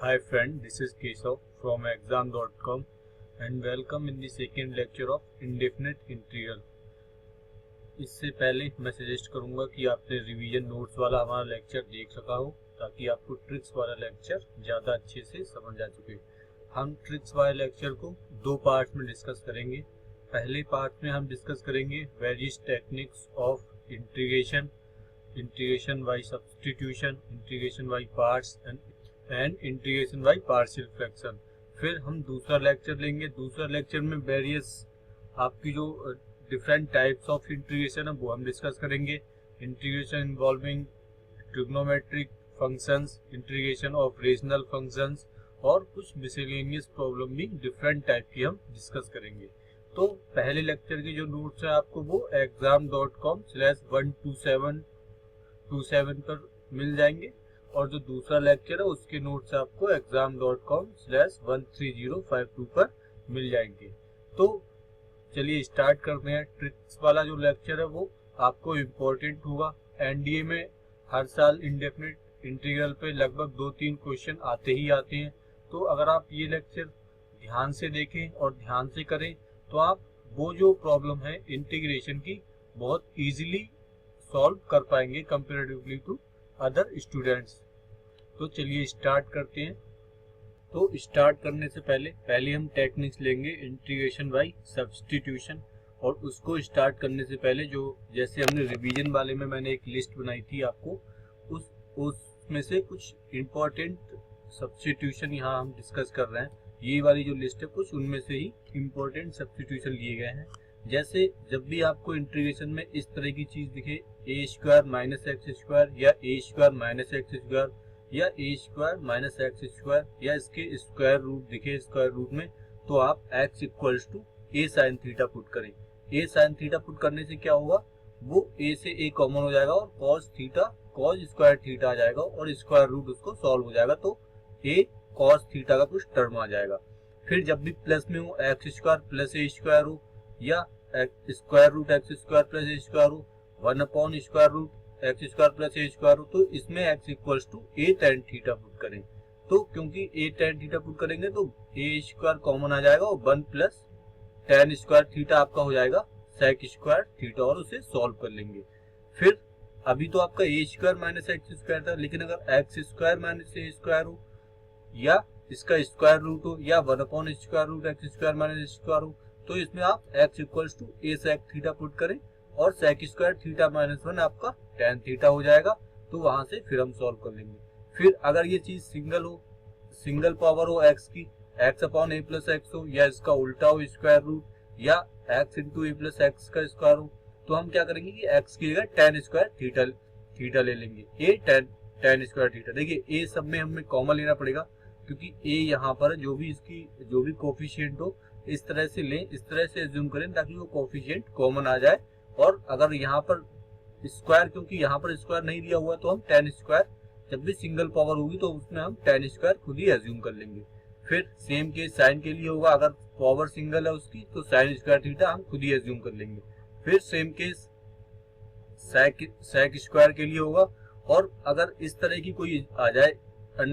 Hi friend, this is Keshav from exam.com and welcome in the second lecture of indefinite integral. इससे पहले मैं suggest करूंगा कि आपने रिवीजन नोट्स वाला हमारा लेक्चर देख रखा हो ताकि आपको ट्रिक्स वाला लेक्चर ज़्यादा अच्छे से समझ आ चुके। हम ट्रिक्स वाले लेक्चर को दो पार्ट्स में डिस्कस करेंगे। पहले पार्ट में हम डिस्कस करेंगे various techniques of integration, integration by substitution, integration by parts and integration by partial fraction. फिर हम दूसरा लेक्चर लेंगे। दूसरा लेक्चर में वेरियस आपकी जो डिफरेंट टाइप्स ऑफ इंटीग्रेशन है वो हम डिस्कस करेंगे। Integration involving trigonometric functions, integration of rational functions और कुछ मिसलेनियस प्रॉब्लम भी डिफरेंट टाइप की हम डिस्कस करेंगे। तो पहले लेक्चर के जो नोट्स है आपको वो exam.com/12727 पर मिल जाएंगे और जो दूसरा लेक्चर है उसके नोट्स आपको exam.com/13052 पर मिल जाएंगे। तो चलिए स्टार्ट करते हैं। ट्रिक्स वाला जो लेक्चर है वो आपको इम्पोर्टेंट होगा। एनडीए में हर साल इंडेफिनिट इंटीग्रल पे लगभग 2-3 क्वेश्चन आते ही आते हैं। तो अगर आप ये लेक्चर ध्यान से देखें और ध्यान से करें तो आप वो जो प्रॉब्लम है इंटीग्रेशन की बहुत इजीली सॉल्व कर पाएंगे कंपैरेटिवली टू अदर स्टूडेंट्स। तो चलिए स्टार्ट करते हैं। तो स्टार्ट करने से पहले हम टेक्निक्स लेंगे इंटीग्रेशन बाय सब्स्टिट्यूशन। और उसको स्टार्ट करने से पहले जो जैसे हमने रिवीजन वाले में मैंने एक लिस्ट बनाई थी आपको, उसमें से कुछ इम्पोर्टेंट सब्स्टिट्यूशन यहाँ हम डिस्कस कर रहे हैं। ये वाली जो लिस्ट है कुछ उनमें से ही इम्पोर्टेंट सब्स्टिट्यूशन लिए गए हैं। जैसे जब भी आपको इंटीग्रेशन में इस तरह की चीज दिखे a² - x² या a² - x² या a² - x² या इसके स्क्वायर रूट दिखे स्क्वायर रूट में, तो आप x = a sin theta put करें। a sin थीटा पुट करने से क्या होगा, वो a से a कॉमन हो जाएगा और cos theta cos square theta आ जाएगा और स्क्वायर रूट उसको सॉल्व हो जाएगा, तो a cos थीटा का कुछ टर्म आ जाएगा। फिर जब भी प्लस में हो x² + a² हो या स्क्वायर रूट x² + a² हो, 1/√x² + a² हो, तो इसमें x = a tan theta put करें। तो क्योंकि a tan थीटा पुट करेंगे तो a² कॉमन आ जाएगा और 1 + tan स्क्वायर थीटा आपका हो जाएगा sec स्क्वायर थीटा और उसे सॉल्व कर लेंगे। फिर अभी तो आपका a² - x² था, लेकिन अगर x² - a² हो या इसका स्क्वायर रूट हो या 1/√x² - a² हो, तो इसमें आप x = a sec theta put करें और sec स्क्वायर थीटा -1 आपका tan थीटा हो जाएगा। तो वहां से फिर हम सॉल्व कर लेंगे। फिर अगर ये चीज सिंगल हो, सिंगल पावर हो x की, x/a + x हो या इसका उल्टा हो स्क्वायर रूट या x × a + x का स्क्वायर हो, तो हम क्या करेंगे कि x की जगह tan स्क्वायर थीटा ले लेंगे। a tan स्क्वायर थीटा, देखिए a सब में हमें कॉमन लेना पड़ेगा क्योंकि a यहाँ पर जो भी कोफिशिएंट हो इस तरह से लें, इस तरह से एज्यूम करें ताकि वो कोफिशिएंट कॉमन आ जाए। और अगर यहाँ पर स्क्वायर, क्योंकि यहाँ पर स्क्वायर नहीं दिया हुआ, तो हम tan स्क्वायर जब भी सिंगल पावर होगी तो उसमें हम tan स्क्वायर खुद ही एज्यूम कर लेंगे। फिर सेम केस साइन के लिए होगा, अगर पावर सिंगल है उसकी तो sin स्क्वायर थीटा हम खुद ही एज्यूम कर लेंगे। फिर सेम केस sec स्क्वायर के लिए होगा। और अगर इस तरह की कोई आ जाए √a -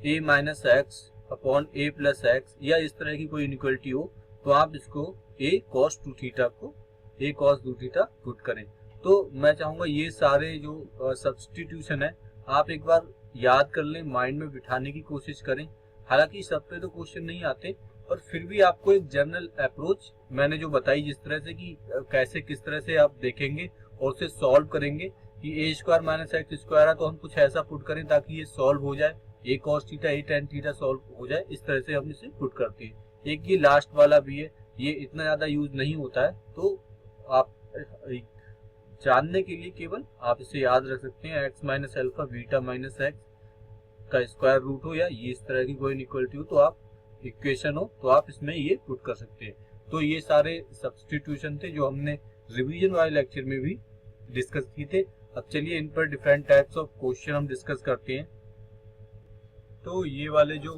x/a + x या इस तरह की कोई इनइक्वालिटी हो, तो आप इसको a cos 2 थीटा को a cos 2 थीटा पुट करें। तो मैं चाहूंगा ये सारे जो सब्स्टिट्यूशन है आप एक बार याद कर लें, माइंड में बिठाने की कोशिश करें। हालांकि सब पे तो क्वेश्चन नहीं आते, पर फिर भी आपको एक जनरल अप्रोच मैंने जो बताई जिस तरह से कि कैसे किस तरह से आप देखेंगे और उसे सॉल्व करेंगे कि a² - x² है तो हम कुछ ऐसा पुट करें ताकि ये सॉल्व हो जाए, a cos theta a tan theta solve हो जाए, इस तरह से हम इसे पुट करते हैं। एक ये लास्ट वाला भी है, ये इतना ज्यादा यूज नहीं होता है, तो आप जानने के लिए केवल आप इसे याद रख सकते हैं। x - α β - x का स्क्वायर रूट हो या ये इस तरह की कोई इनइक्वालिटी हो, तो आप इक्वेशन हो तो आप इसमें ये पुट कर सकते हैं। तो ये सारे सब्स्टिट्यूशन थे जो हमने रिवीजन वाले लेक्चर में भी डिस्कस किए थे। अब चलिए इन पर डिफरेंट टाइप्स ऑफ क्वेश्चन हम डिस्कस करते हैं। तो ये वाले जो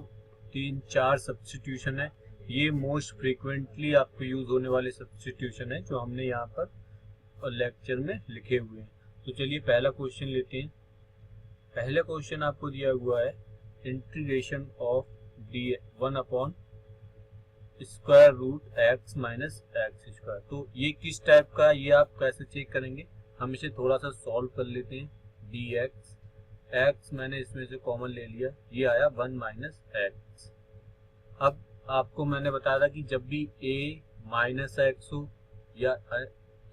3-4 सब्स्टिट्यूशन है ये मोस्ट फ्रीक्वेंटली आपको यूज होने वाले सब्स्टिट्यूशन है जो हमने यहाँ पर लेक्चर में लिखे हुए हैं। तो चलिए पहला क्वेश्चन लेते हैं। पहले क्वेश्चन आपको दिया हुआ है integration of d 1 upon square root x minus x square. तो ये किस टाइप का, ये आप कैसे चेक करेंगे, हम इसे थोड़ा सा सॉल्व कर लेते हैं। डी एक्स मैंने इसमें से कॉमन ले लिया, ये आया 1 माइनस एक्स। अब आपको मैंने बताया था कि जब भी a माइनस एक्स हो या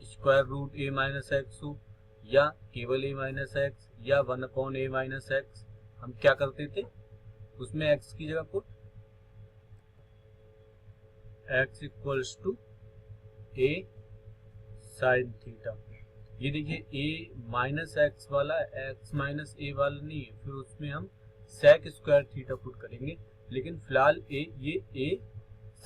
square root a minus x हो या केवल a माइनस एक्स या 1 अपॉन a माइनस एक्स, हम क्या करते थे, उसमें x की जगह put x equals to a sine theta. ये देखिए a माइनस एक्स वाला x माइनस a वाला नहीं है, फिर उसमें हम sec स्क्वायर थीटा पुट करेंगे, लेकिन फिलहाल ये a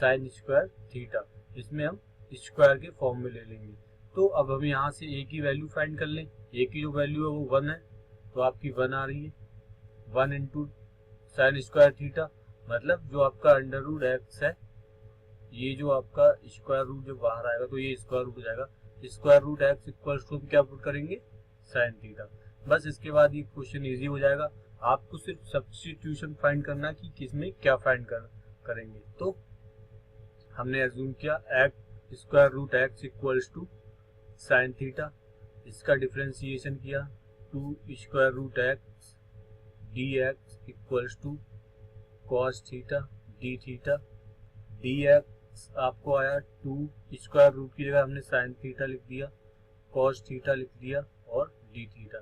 साइन स्क्वायर थीटा, इसमें हम स्क्वायर के फॉर्म में ले लेंगे। तो अब हम यहाँ से a की वैल्यू फाइंड कर लें। a की जो वैल्यू है वो 1 है, तो आपकी 1 आ रही है, 1 इंटू साइन स्क्वायर थीटा, मतलब जो आपका अंडर रूट एक्स है, ये जो आपका स्क्वायर रूट जब बाहर आएगा तो ये स्क्वायर रूट हो जाएगा। Square root x equals to क्या पुट करेंगे, साइन थीटा। बस इसके बाद ये क्वेश्चन इजी हो जाएगा। आपको सिर्फ सब्स्टिट्यूशन फाइंड करना कि किसमें क्या फाइंड करेंगे। तो हमने अज्यूम किया x square root x equals to sine theta, इसका डिफरेंशिएशन किया 2 square root x d x equals to cos theta d theta. D x आपको आया 2 स्क्वायर रूट की जगह हमने साइन थीटा लिख दिया, कॉस थीटा लिख दिया और डी थीटा।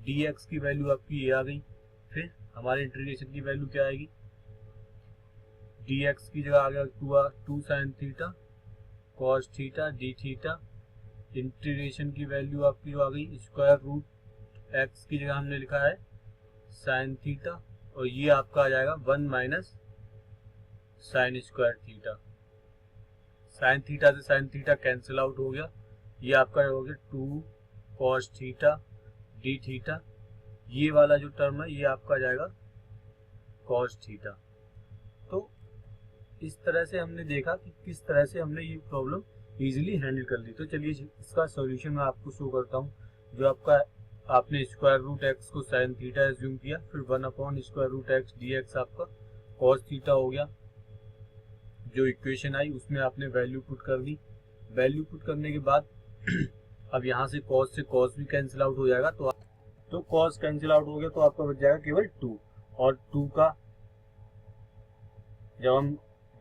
डी एक्स की वैल्यू आपकी ये आ गई। फिर हमारे इंटीग्रेशन की वैल्यू क्या आएगी, डी एक्स की जगह आ गया 2 sine theta cos theta d theta. Integration की वैल्यू आपकी जो आ गई, स्क्वायर रूट एक्स की जगह हमने लिखा है साइन थीटा, और ये आपका आ जाएगा 1 minus sign square theta. Sine theta से साइन थीटा कैंसिल आउट हो गया, ये आपका हो गया 2 कॉस थीटा डी थीटा। ये वाला जो टर्म है ये आपका जाएगा कॉस थीटा। तो इस तरह से हमने देखा कि किस तरह से हमने ये प्रॉब्लम इजीली हैंडल कर ली। तो चलिए इसका सॉल्यूशन मैं आपको शो करता हूँ। जो आपका आपने स्क्वायर रूट एक्स को साइन थीटा एज्यूम किया, फिर 1 upon square root x d x आपका कॉस थीटा हो गया। जो इक्वेशन आई उसमें आपने वैल्यू पुट कर दी। वैल्यू पुट करने के बाद अब यहाँ से कॉस भी कैंसिल आउट हो जाएगा, तो कॉस कैंसिल आउट हो गया तो आपका बच जाएगा केवल 2, और 2 का जब हम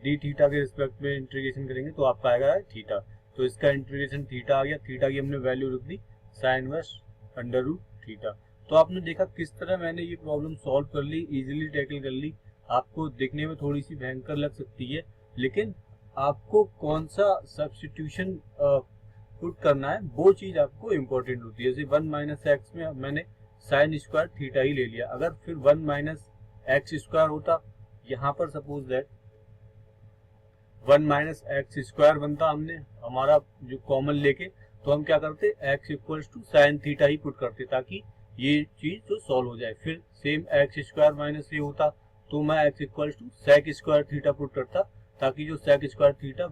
डी थीटा के रिस्पेक्ट में इंटीग्रेशन करेंगे तो आपका आएगा थीटा। तो इसका इंटीग्रेशन थीटा आ गया, थीटा की हमने वैल्यू रख दी sine inverse under root theta. तो आपने देखा किस तरह मैंने ये प्रॉब्लम सॉल्व कर ली, इजीली टैकल कर ली। आपको देखने में थोड़ी सी भयंकर लग सकती है, लेकिन आपको कौन सा सब्स्टिट्यूशन पुट करना है वो चीज आपको इम्पोर्टेंट होती है। जैसे 1 माइनस एक्स में मैंने साइन स्क्वायर थीटा ही ले लिया, अगर फिर 1 माइनस एक्स स्क्वायर होता, यहाँ पर suppose that 1 minus x square बनता हमने हमारा जो कॉमन लेके, तो हम क्या करते, x equals to sine theta ही पुट करते ताकि ये चीज तो सॉल्व हो जाए। फिर सेम एक्स स्क्वायर माइनस ये होता तो मैं x equals to sec square theta put करता ताकि जो सेक स्क्वायर थीटा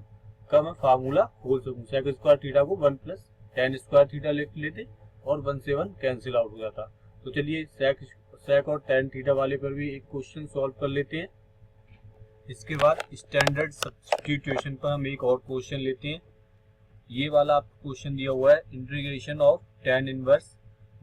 का मैं फार्मूला खोल सकूं। सेक स्क्वायर थीटा को 1 प्लस टेन स्क्वायर थीटा लेते और 1 से 1 कैंसिल आउट हो जाता। तो चलिए सेक और टेन थीटा वाले पर भी एक क्वेश्चन सॉल्व कर लेते हैं। इसके बाद स्टैंडर्ड सब्स्टिट्यूशन पर हम एक और क्वेश्चन लेते हैं। ये वाला आपको क्वेश्चन दिया हुआ है, integration of tan inverse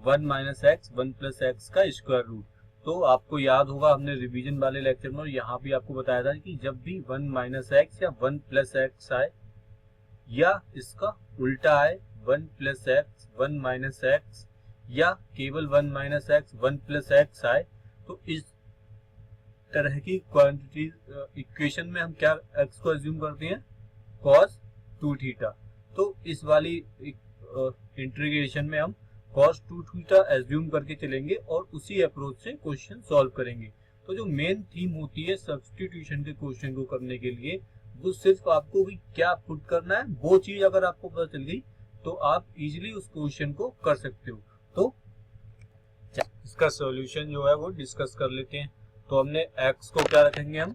1 minus x 1 plus x का स्क्वायर रूट। तो आपको याद होगा हमने रिवीजन वाले लेक्चर में और यहाँ भी आपको बताया था कि जब भी 1 माइनस एक्स या 1 प्लस एक्स आए या इसका उल्टा आए 1 प्लस एक्स 1 माइनस एक्स या केवल 1 माइनस एक्स 1 प्लस एक्स आए, तो इस तरह की क्वांटिटी इक्वेशन में हम क्या एक्स को अज्यूम करते हैं, कॉस 2 थीटा। तो इस वाली इंटीग्रेशन में हम cos 2 थीटा एज्यूम करके चलेंगे और उसी अप्रोच से क्वेश्चन सॉल्व करेंगे। तो जो मेन थीम होती है सब्स्टिट्यूशन के क्वेश्चन को करने के लिए, वो सिर्फ आपको भी क्या पुट करना है वो चीज अगर आपको पता चल गई तो आप इजीली उस क्वेश्चन को कर सकते हो। तो इसका सॉल्यूशन जो है वो डिस्कस कर लेते हैं। तो हमने x को क्या रखेंगे, हम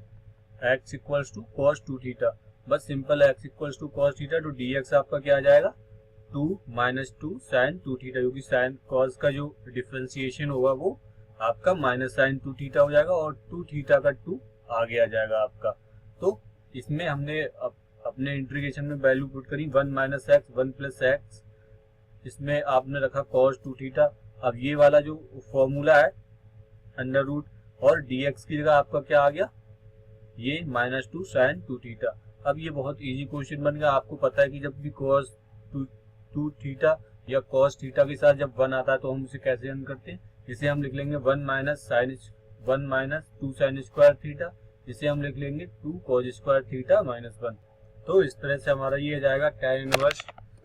x equals to cos 2 theta, बस simple x equals to cos theta. तो dx आपका क्या आ जाएगा 2 माइनस 2 साइन 2 थीटा, क्योंकि साइन कॉस का जो डिफरेंशिएशन होगा वो आपका माइनस साइन 2 थीटा हो जाएगा और 2 थीटा का 2 आगे आ जाएगा आपका। तो इसमें हमने अपने इंटीग्रेशन में वैल्यू पुट करी 1 माइनस एक्स 1 प्लस एक्स, इसमें आपने रखा कॉस 2 थीटा। अब ये वाला जो फॉर्मूला है अंडर रूट और dx की जगह आपका क्या आ गया, ये माइनस 2 साइन 2 थीटा। अब ये बहुत इजी क्वेश्चन बन गया। आपको पता है कि जब भी कॉस 2 थीटा या कॉस थीटा के साथ जब 1 आता है तो हम इसे कैसे रन करते हैं, इसे हम लिख लेंगे 1 माइनस 2 साइन स्क्वायर थीटा, इसे हम लिख लेंगे 2 कॉस स्क्वायर थीटा माइनस 1। तो इस तरह से हमारा ये जाएगा tan inverse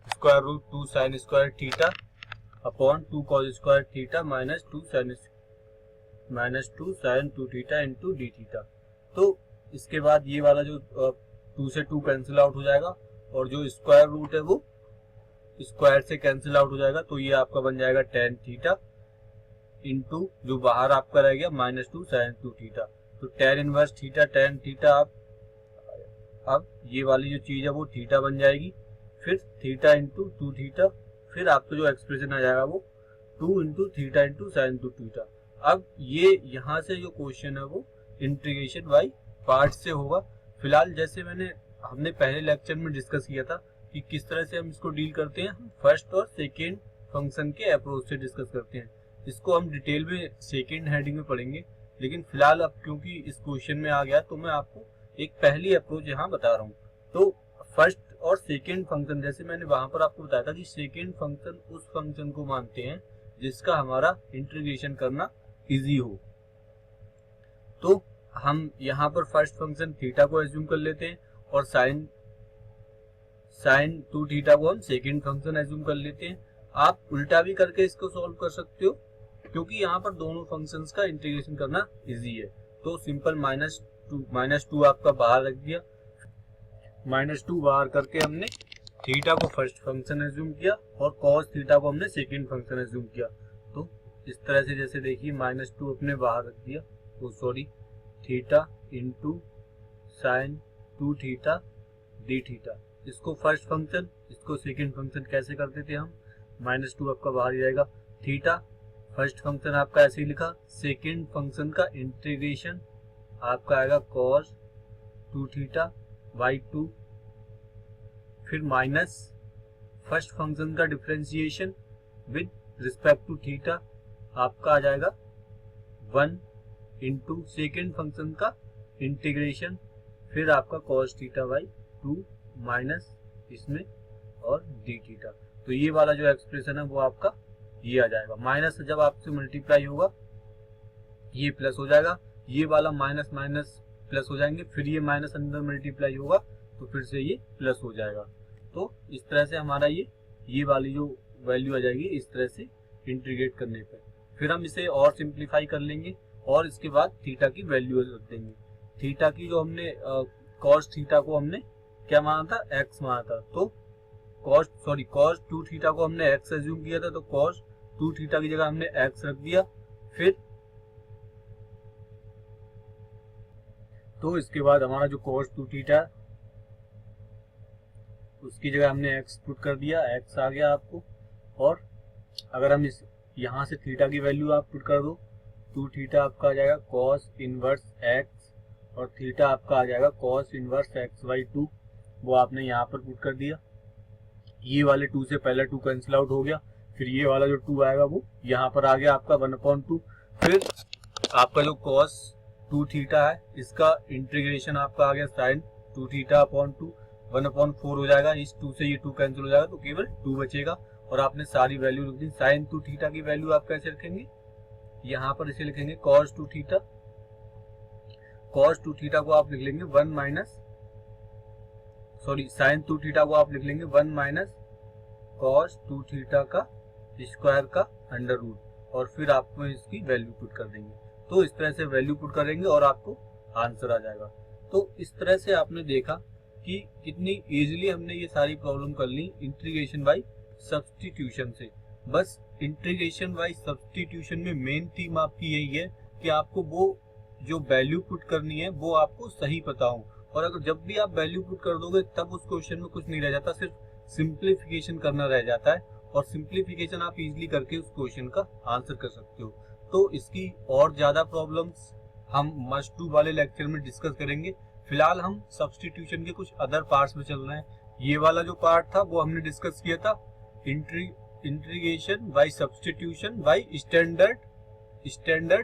square root 2 sine square theta upon 2 cos square theta minus 2 sine 2 theta into d theta. तो इसके बाद ये वाला जो 2 से 2 कैंसिल आउट हो जाएगा और जो स्क्वायर रूट है वो स्क्वायर से कैंसिल आउट हो जाएगा। तो ये आपका बन जाएगा tan थीटा इंटू जो बाहर आपका रह गया माइनस 2 साइन 2 थीटा। तो tan inverse theta tan theta आप अब ये वाली जो चीज है वो थीटा बन जाएगी, फिर थीटा इंटू 2 थीटा, फिर आपका जो एक्सप्रेशन आ जाएगा वो 2 into theta into sine 2 theta. अब ये यहाँ से जो क्वेश्चन है वो इंटीग्रेशन बाई पार्ट से होगा। फिलहाल जैसे हमने पहले लेक्चर में डिस्कस किया था कि किस तरह से हम इसको डील करते हैं, हम फर्स्ट और सेकेंड फंक्शन के अप्रोच से डिस्कस करते हैं। इसको हम डिटेल में सेकेंड हेडिंग में पढ़ेंगे, लेकिन फिलहाल अब क्योंकि इस क्वेश्चन में आ गया तो मैं आपको एक पहली अप्रोच यहाँ बता रहा हूँ। तो फर्स्ट और सेकेंड फंक्शन, जैसे मैंने वहां पर आपको बताया था कि सेकेंड फंक्शन उस फंक्शन को मानते हैं जिसका हमारा इंटीग्रेशन करना इजी हो। तो हम यहाँ पर फर्स्ट फंक्शन थीटा को एज्यूम कर लेते हैं और साइन 2 थीटा को हम सेकेंड फंक्शन एज्यूम कर लेते हैं। आप उल्टा भी करके इसको सॉल्व कर सकते हो क्योंकि यहाँ पर दोनों फंक्शंस का इंटीग्रेशन करना इजी है। तो सिंपल माइनस टू आपका बाहर रख दिया, माइनस 2 बाहर करके हमने थीटा को फर्स्ट फंक्शन एज्यूम किया और कॉस थीटा को हमने सेकेंड फंक्शन एज्यूम किया। तो इस तरह से जैसे देखिए माइनस 2 अपने बाहर रख दिया, तो sorry theta into sine 2 theta d theta, इसको फर्स्ट फंक्शन इसको सेकेंड फंक्शन कैसे करते थे हम, माइनस 2 आपका बाहर ही जाएगा, थीटा फर्स्ट फंक्शन आपका ऐसे ही लिखा, सेकेंड फंक्शन का इंटीग्रेशन आपका आएगा कॉस 2 थीटा बाई 2, फिर माइनस फर्स्ट फंक्शन का differentiation with respect to theta आपका आ जाएगा 1 इंटू सेकेंड फंक्शन का इंटीग्रेशन, फिर आपका कॉस थीटा बाई 2 माइनस इसमें और डी थीटा। तो ये वाला जो एक्सप्रेशन है वो आपका ये आ जाएगा। माइनस जब आपसे मल्टीप्लाई होगा ये प्लस हो जाएगा, ये वाला माइनस माइनस प्लस हो जाएंगे, फिर ये माइनस अंदर मल्टीप्लाई होगा तो फिर से ये प्लस हो जाएगा। तो इस तरह से हमारा ये वाली जो वैल्यू आ जाएगी इस तरह से इंटीग्रेट करने पर। फिर हम इसे और सिंप्लीफाई कर लेंगे और इसके बाद थीटा की वैल्यू रख देंगे। थीटा की जो हमने कॉस थीटा को हमने क्या माना था, एक्स माना था, तो कॉस 2 थीटा को हमने एक्स एज्यूम किया था, तो कॉस 2 थीटा की जगह हमने एक्स रख दिया। फिर तो इसके बाद हमारा जो cos 2 थीटा उसकी जगह हमने x पुट कर दिया, x आ गया आपको। और अगर हम इस यहाँ से थीटा की वैल्यू आप पुट कर दो, 2 थीटा आपका आ जाएगा cos इनवर्स x और थीटा आपका आ जाएगा cos इनवर्स x बाई 2, वो आपने यहाँ पर पुट कर दिया। ये वाले 2 से पहले 2 कैंसिल आउट हो गया, फिर ये वाला जो 2 आएगा वो यहाँ पर आ गया आपका 1/2। फिर आपका जो cos 2 थीटा है इसका इंटीग्रेशन आपका आ गया साइन 2 थीटा अपॉन 2, 1/4 हो जाएगा। इस 2 से ये 2 कैंसिल हो जाएगा तो केवल 2 बचेगा और आपने सारी वैल्यू लिख दी। साइन 2 थीटा की वैल्यू आप कैसे रखेंगे, यहाँ पर इसे लिखेंगे cos 2 थीटा। cos 2 थीटा को आप लिख लेंगे साइन 2 थीटा को आप लिख लेंगे 1 माइनस cos 2 थीटा का स्क्वायर का अंडर रूट और फिर आपको इसकी वैल्यू पुट कर देंगे। तो इस तरह से वैल्यू पुट करेंगे और आपको आंसर आ जाएगा। तो इस तरह से आपने देखा कि कितनी इजीली हमने ये सारी प्रॉब्लम कर ली इंटीग्रेशन बाय सब्स्टिट्यूशन से। बस इंटीग्रेशन बाय सब्स्टिट्यूशन में मेन थीम आपकी यही है कि आपको वो जो वैल्यू पुट करनी है वो आपको सही पता हो, और अगर जब भी आप वैल्यू पुट कर दोगे तब उस क्वेश्चन में कुछ नहीं रह जाता, सिर्फ सिंप्लीफिकेशन करना रह जाता है और सिंप्लीफिकेशन आप इजीली करके उस क्वेश्चन का आंसर कर सकते हो। तो इसकी और ज्यादा प्रॉब्लम्स हम मस्ट डू वाले लेक्चर में डिस्कस करेंगे। फिलहाल हम सब्स्टिट्यूशन के कुछ अदर पार्ट्स में चल रहे हैं। ये वाला जो पार्ट था वो हमने डिस्कस किया था integration by substitution by standard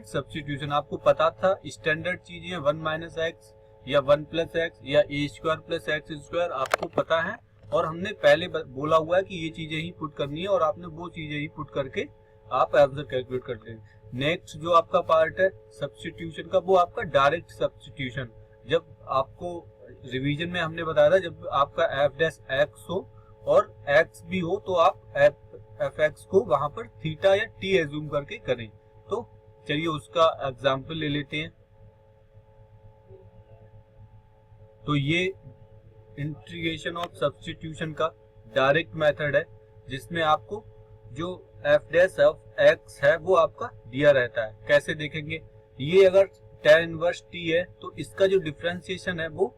substitution. आपको पता था स्टैंडर्ड चीजें 1 माइनस एक्स या 1 प्लस एक्स या ए स्क्वायर प्लस एक्स स्क्वायर आपको पता है, और हमने पहले बोला हुआ है कि ये चीजें ही पुट करनी है, और आपने वो चीजें ही पुट करके आप आंसर कैलकुलेट कर लेंगे। नेक्स्ट जो आपका पार्ट है सब्स्टिट्यूशन का, वो आपका डायरेक्ट सब्स्टिट्यूशन। जब आपको रिवीजन में हमने बताया था, जब आपका एफ डैश एक्स हो और एक्स भी हो तो आप एफ एक्स को वहां पर थीटा या टी एज्यूम करके करें। तो चलिए उसका एग्जाम्पल ले लेते हैं। तो ये इंटीग्रेशन ऑफ सब्स्टिट्यूशन का डायरेक्ट मेथड है, जिसमें आपको जो एफ डैश ऑफ एक्स है वो आपका दिया रहता है। कैसे देखेंगे, ये अगर tan इनवर्स टी है तो इसका जो डिफरेंशिएशन है वो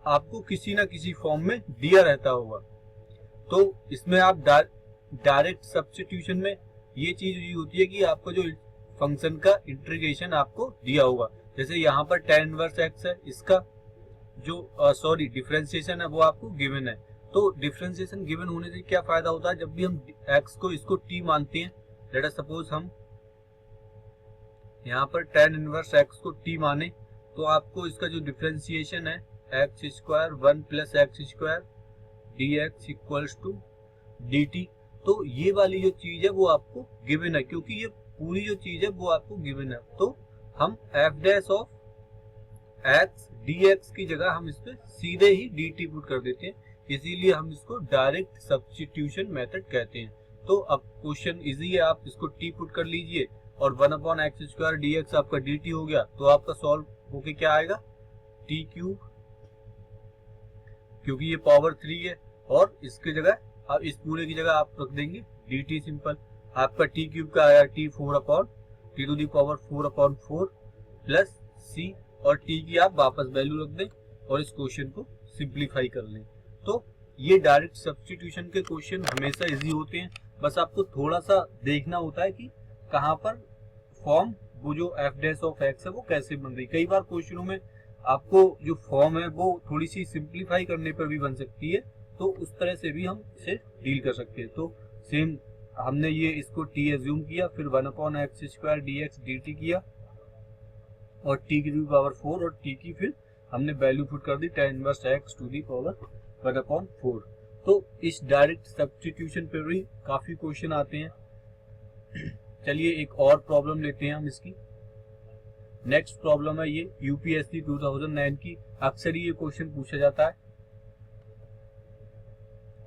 आपको किसी ना किसी फॉर्म में दिया रहता होगा। तो इसमें आप डायरेक्ट सब्स्टिट्यूशन में ये चीज ये होती है कि आपको जो फंक्शन का इंटीग्रेशन आपको दिया होगा। जैसे यहाँ पर tan इनवर्स एक्स है, इसका जो डिफरेंशिएशन है वो आपको गिवन है। तो डिफरेंशिएशन गिवन होने से क्या फायदा होता है, जब भी हम x को इसको t मानते हैं, लेट अस सपोज हम यहाँ पर tan इनवर्स x को t माने, तो आपको इसका जो डिफरेंशिएशन है x square 1 plus x square d x equals to d t, तो ये वाली जो चीज है वो आपको गिवन है, क्योंकि ये पूरी जो चीज है वो आपको गिवन है। तो हम F dash of x d x की जगह हम इस पे सीधे ही डी टी पुट कर देते हैं, इसीलिए हम इसको डायरेक्ट सब्स्टिट्यूशन मेथड कहते हैं। तो अब क्वेश्चन इजी है, आप इसको टी पुट कर लीजिए और 1 upon x square d x आपका डी टी हो गया। तो आपका सॉल्व होके क्या आएगा, टी क्यूब, क्योंकि ये पावर 3 है, और इसकी जगह अब इस पूरे की जगह आप रख देंगे डी टी सिंपल। आपका टी क्यूब का आया T 4 upon T to the power 4 upon 4 plus C, और टी की आप वापस वैल्यू रख दें और इस क्वेश्चन को सिंप्लीफाई कर लें। तो ये डायरेक्ट सब्स्टिट्यूशन के क्वेश्चन हमेशा इजी होते हैं, बस आपको थोड़ा सा देखना होता है कि कहाँ पर फॉर्म वो जो एफ डैश ऑफ एक्स है वो कैसे बन रही। कई बार क्वेश्चनों में आपको जो फॉर्म है वो थोड़ी सी सिंप्लीफाई करने पर भी बन सकती है, तो उस तरह से भी हम इसे डील कर सकते हैं। तो सेम हमने ये इसको टी एज्यूम किया, फिर 1 upon x square d x D T किया, और टी की पावर 4 और टी की फिर हमने वैल्यू पुट कर दी tan inverse x to the power 1 upon 4। तो इस डायरेक्ट सब्स्टिट्यूशन पे भी काफी क्वेश्चन आते हैं। चलिए एक और प्रॉब्लम लेते हैं हम इसकी। नेक्स्ट प्रॉब्लम है ये यूपीएससी 2009 की, अक्सर ये क्वेश्चन पूछा जाता है,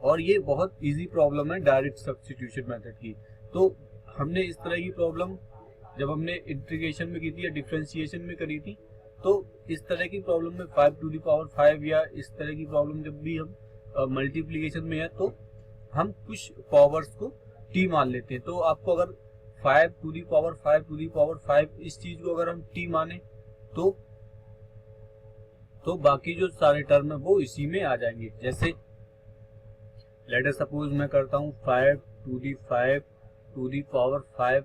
और ये बहुत इजी प्रॉब्लम है डायरेक्ट सब्स्टिट्यूशन मेथड की। तो हमने इस तरह की प्रॉब्लम जब हमने इंटीग्रेशन में की थी या डिफरेंशिएशन में करी थी, तो इस तरह की प्रॉब्लम में 5 टू दी पावर 5 या इस तरह की प्रॉब्लम जब भी हम मल्टीप्लीकेशन में है तो हम कुछ पावर्स को t मान लेते हैं। तो आपको अगर 5 to the power 5 to the power 5 इस चीज को अगर हम t माने तो बाकी जो सारे टर्म है वो इसी में आ जाएंगे। जैसे लेट अस सपोज मैं करता हूँ 5 to the 5 to the power 5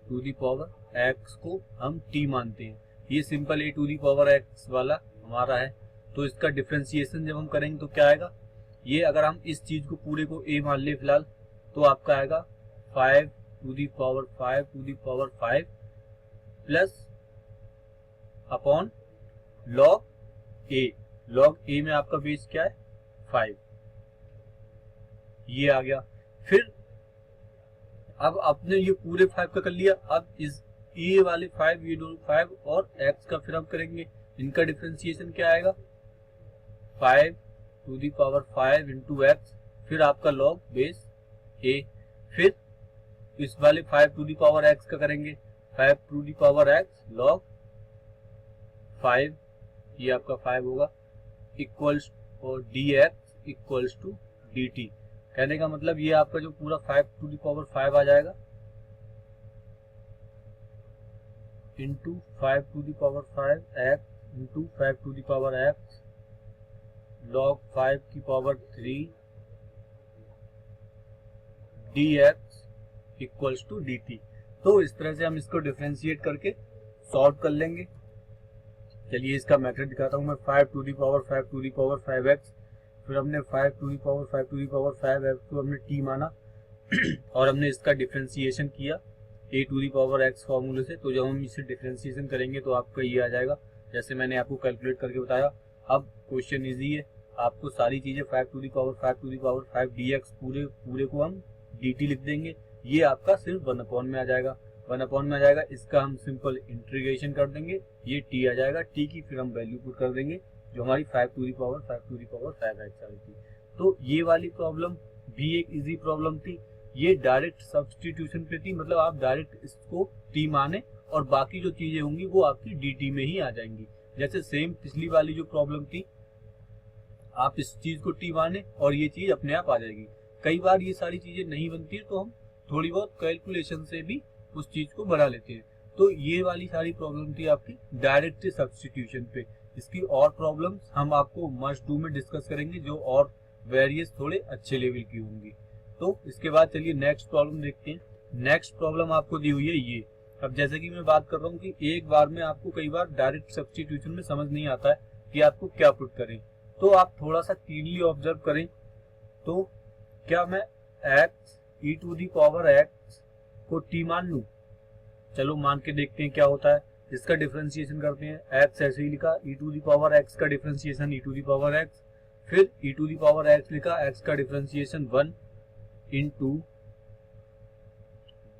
to the power x को हम t मानते हैं। ये simple a to the power x वाला हमारा है। तो इसका डिफरेंशिएशन जब हम करेंगे तो क्या आएगा, ये अगर हम इस चीज को पूरे को a मान ले फिलहाल, तो आपका आएगा 5 to the power 5 to the power 5 plus upon log a। Log a में आपका बेस क्या है 5, ये आ गया। फिर अब आपने ये पूरे 5 का कर लिया, अब इस ये वाले 5 ये दोनों 5 और x का फिर हम करेंगे, इनका डिफरेंशिएशन क्या आएगा 5 to the power 5 into x, फिर आपका लॉग बेस a। फिर इस वाले 5 टू दी पावर x का करेंगे 5 to the power x log 5, ये आपका 5 होगा इक्वल्स और dx इक्वल्स टू dt। कहने का मतलब ये आपका जो पूरा 5 टू दी पावर 5 आ जाएगा into 5 to the power 5 x into 5 to the power x log 5 की power 3 dx equals to dt। तो इस तरह से हम इसको डिफरेंशिएट करके सॉल्व कर लेंगे। चलिए इसका मेथड दिखाता हूँ मैं। 5 to the power 5 to the power 5x, फिर हमने 5 to the power 5 to the power 5x को हमने t माना और हमने इसका डिफरेंशिएशन किया a to the power x फॉर्मूले से। तो जब हम इसे डिफरेंशिएशन करेंगे तो आपका ये आ जाएगा, जैसे मैंने आपको कैलकुलेट करके बताया। अब क्वेश्चन इजी है, आपको सारी चीजें 5 to the power 5 to the power 5 dx पूरे को हम dt लिख देंगे। ये आपका सिर्फ 1 में आ जाएगा, 1 में आ जाएगा। इसका हम सिंपल इंटीग्रेशन कर देंगे, ये t आ जाएगा। t की फिर हम वैल्यू पुट कर देंगे जो हमारी 5 to the power 5 to the power 5x आई थी। तो ये वाली प्रॉब्लम भी एक इजी प्रॉब्लम थी। ये डायरेक्ट सब्स्टिट्यूशन पे थी, मतलब आप डायरेक्ट इसको t माने और बाकी जो चीजें होंगी वो आपकी dt में ही आ जाएंगी। जैसे सेम पिछली वाली जो प्रॉब्लम थी, आप इस चीज को t माने और ये चीज अपने आप आ जाएगी। कई बार ये सारी चीजें नहीं बनती है तो हम थोड़ी बहुत कैलकुलेशन से भी उस चीज को बढ़ा लेते हैं। तो ये वाली सारी प्रॉब्लम थी आपकी डायरेक्ट सब्स्टिट्यूशन पे। इसकी और प्रॉब्लम्स हम आपको मस्ट डू में डिस्कस करेंगे, जो और वेरियस थोड़े अच्छे लेवल की होंगी। तो इसके बाद चलिए नेक्स्ट प्रॉब्लम देखते हैं। नेक्स्ट प्रॉब्लम आपको दी हुई है ये। अब जैसे कि मैं बात कर रहा हूँ कि एक बार में आपको कई बार डायरेक्ट सब्स्टिट्यूशन में समझ नहीं आता है कि आपको क्या पुट करें, तो आप थोड़ा सा कीनली ऑब्जर्व करें। तो क्या मैं x e to the power x को t मान लूं? चलो मान के देखते हैं क्या होता है। इसका डिफरेंशिएशन करते हैं। x ऐसे ही लिखा, e to the power x का differentiation e to the power x, फिर e to the power x लिखा, x का differentiation 1 into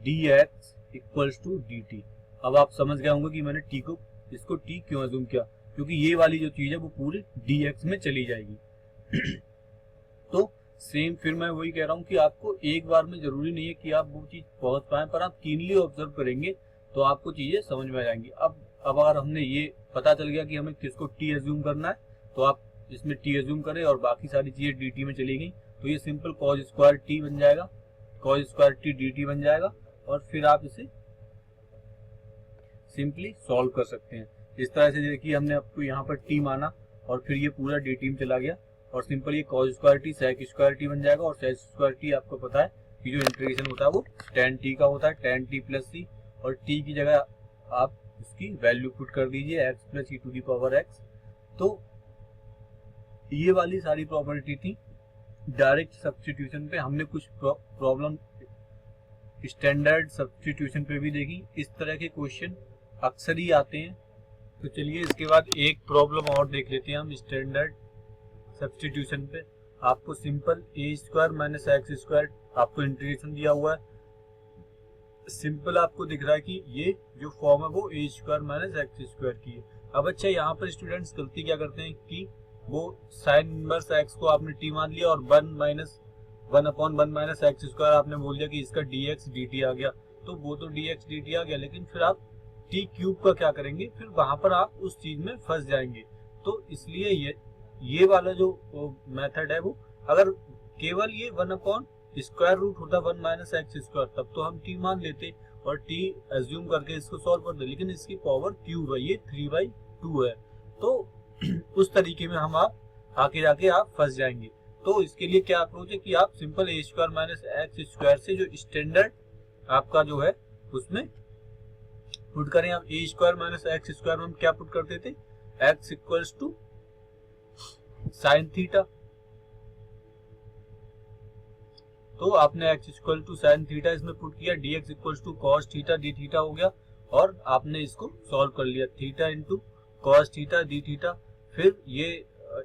dx equals to dt। अब आप समझ गए होंगे कि मैंने t को इसको t क्यों अज्यूम किया, क्योंकि ये वाली जो चीज है वो पूरी dx में चली जाएगी। तो सेम फिर मैं वही कह रहा हूँ कि आपको एक बार में जरूरी नहीं है कि आप वो चीज पहुंच पाए, पर आप कीनली ऑब्जर्व करेंगे तो आपको चीजें समझ में आ जाएंगी। अब अगर हमने ये पता चल गया कि हमें किसको t अज्यूम करना है, तो आप इसमें t अज्यूम करें और बाकी सारी चीजें dt में चली गई, तो ये सिंपल cos स्क्वायर t बन जाएगा, cos स्क्वायर t dt बन जाएगा। और फिर आप इसे सिंपली सॉल्व कर सकते हैं। इस तरह से देखिए हमने आपको यहाँ पर t माना और फिर ये पूरा dt में चला गया और सिंपल ये cos square t sec square t बन जाएगा। और sec स्क्वायर t आपको पता है कि जो इंटीग्रेशन होता है वो tan t का होता है, tan t प्लस c, और t की जगह आप इसकी वैल्यू पुट कर दीजिए x plus e to the power x। तो ये वाली सारी प्रॉपर्टी थी डायरेक्ट सब्स्टिट्यूशन पे। हमने कुछ प्रॉब्लम स्टैंडर्ड सब्स्टिट्यूशन पे भी देखी। इस तरह के क्वेश्चन अक्सर ही आते हैं। तो चलिए इसके बाद एक प्रॉब्लम और देख लेते हैं हम स्टैंडर्ड सब्स्टिट्यूशन पे। आपको सिंपल ए स्क्वायर माइनस एक्स स्क्वायर आपको इंटीग्रेशन दिया हुआ है। सिंपल आपको दिख रहा है कि ये जो फॉर्म है वो ए स्क्वायर माइनस एक्स स्क्वायर की है। अब अच्छा, यहाँ पर स्टूडेंट्स गलती क्या करते हैं कि वो साइन इनवर्स एक्स को आपने टी मान लिया और 1 अपॉन 1 माइनस एक्स स्क्वायर आपने बोल दिया कि इसका dx dt आ गया। तो वो तो dx dt आ गया, लेकिन फिर आप t क्यूब का क्या करेंगे, फिर वहां पर आप उस चीज में फंस जाएंगे। तो इसलिए ये वाला जो मेथड है वो, अगर केवल ये 1 अपॉन स्क्वायर रूट होता 1 माइनस एक्स स्क्वायर, तब तो हम t मान लेते और t एज्यूम करके इसको सॉल्व करते, लेकिन इसकी पावर क्यूब है, ये 3/2 है। तो उस तरीके में हम आप आके जाके आप फंस जाएंगे। तो इसके लिए क्या अप्रोच है कि आप सिंपल ए स्क्वायर माइनस एक्स स्क्वायर से जो स्टैंडर्ड आपका जो है उसमें पुट करें। आप a square minus x square में हम क्या पुट करते थे, x equals to sine theta. तो आपने x equal to sine theta इसमें पुट किया, d x equals to cos theta d theta हो गया और आपने इसको सॉल्व कर लिया, theta into cos theta d theta. फिर ये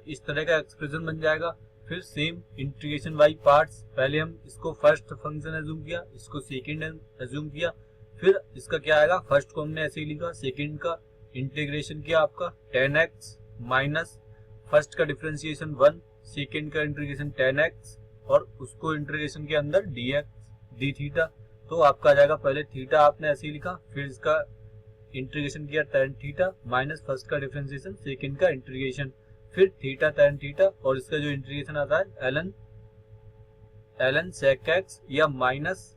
इस तरह का एक्सप्रेशन बन जाएगा। फिर सेम इंटीग्रेशन बाई पार्ट्स, पहले हम इसको फर्स्ट फंक्शन एज्यूम किया, इसको सेकंड एज्यूम किया, फिर इसका क्या आएगा, फर्स्ट को हमने ऐसे ही लिखा, सेकंड का इंटीग्रेशन किया आपका tan x माइनस फर्स्ट का डिफरेंशिएशन 1, सेकंड का इंटीग्रेशन tan x और उसको इंटीग्रेशन के अंदर dx डी थीटा। तो आपका आ जाएगा, पहले थीटा आपने ऐसे ही लिखा, फिर इसका इंटीग्रेशन किया tan थीटा माइनस फर्स्ट का डिफरेंशिएशन, सेकंड का इंटीग्रेशन, फिर थीटा tan थीटा और इसका जो इंटीग्रेशन आता है ln sec x या माइनस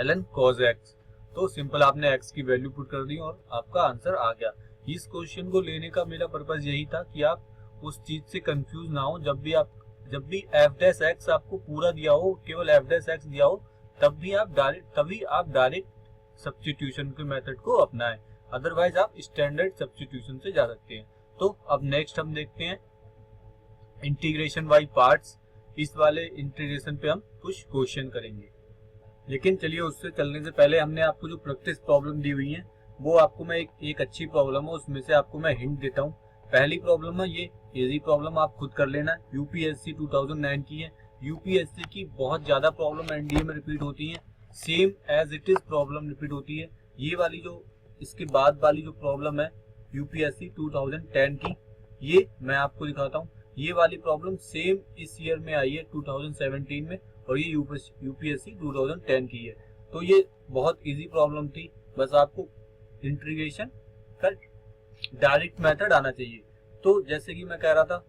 ln cos x। तो सिंपल आपने x की वैल्यू पुट कर दी और आपका आंसर आ गया। इस क्वेश्चन को लेने का मेरा पर्पस यही था कि आप उस चीज से कंफ्यूज ना हो। जब भी f डैश x आपको पूरा दिया हो, केवल f डैश x दिया हो, तभी आप डायरेक्ट सब्स्टिट्यूशन के मेथड को अपनाएं, अदरवाइज आप स्टैंडर्ड सब्स्टिट्यूशन से जा सकते हैं। तो अब नेक्स्ट हम देखते हैं इंटीग्रेशन बाय पार्ट्स। इस वाले इंटीग्रेशन पे हम कुछ क्वेश्चन करेंगे, लेकिन चलिए उससे चलने से पहले हमने आपको जो प्रैक्टिस प्रॉब्लम दी हुई है वो आपको मैं एक अच्छी प्रॉब्लम है उसमें से आपको मैं हिंट देता हूँ। पहली प्रॉब्लम है, ये इजी प्रॉब्लम आप खुद कर लेना, यूपीएससी 2009 की है। यूपीएससी की बहुत ज्यादा प्रॉब्लम एनडीए में रिपीट होती है, same as it is problem repeat होती है। ये वाली जो इसके बाद वाली जो प्रॉब्लम है यूपीएससी 2010 की, ये मैं आपको दिखाता हूँ। ये वाली प्रॉब्लम सेम इस ईयर में आई है 2017 में, और ये यूपीएससी 2010 की है। तो ये बहुत इजी प्रॉब्लम थी, बस आपको इंटीग्रेशन का डायरेक्ट मेथड आना चाहिए। तो जैसे कि मैं कह रहा था,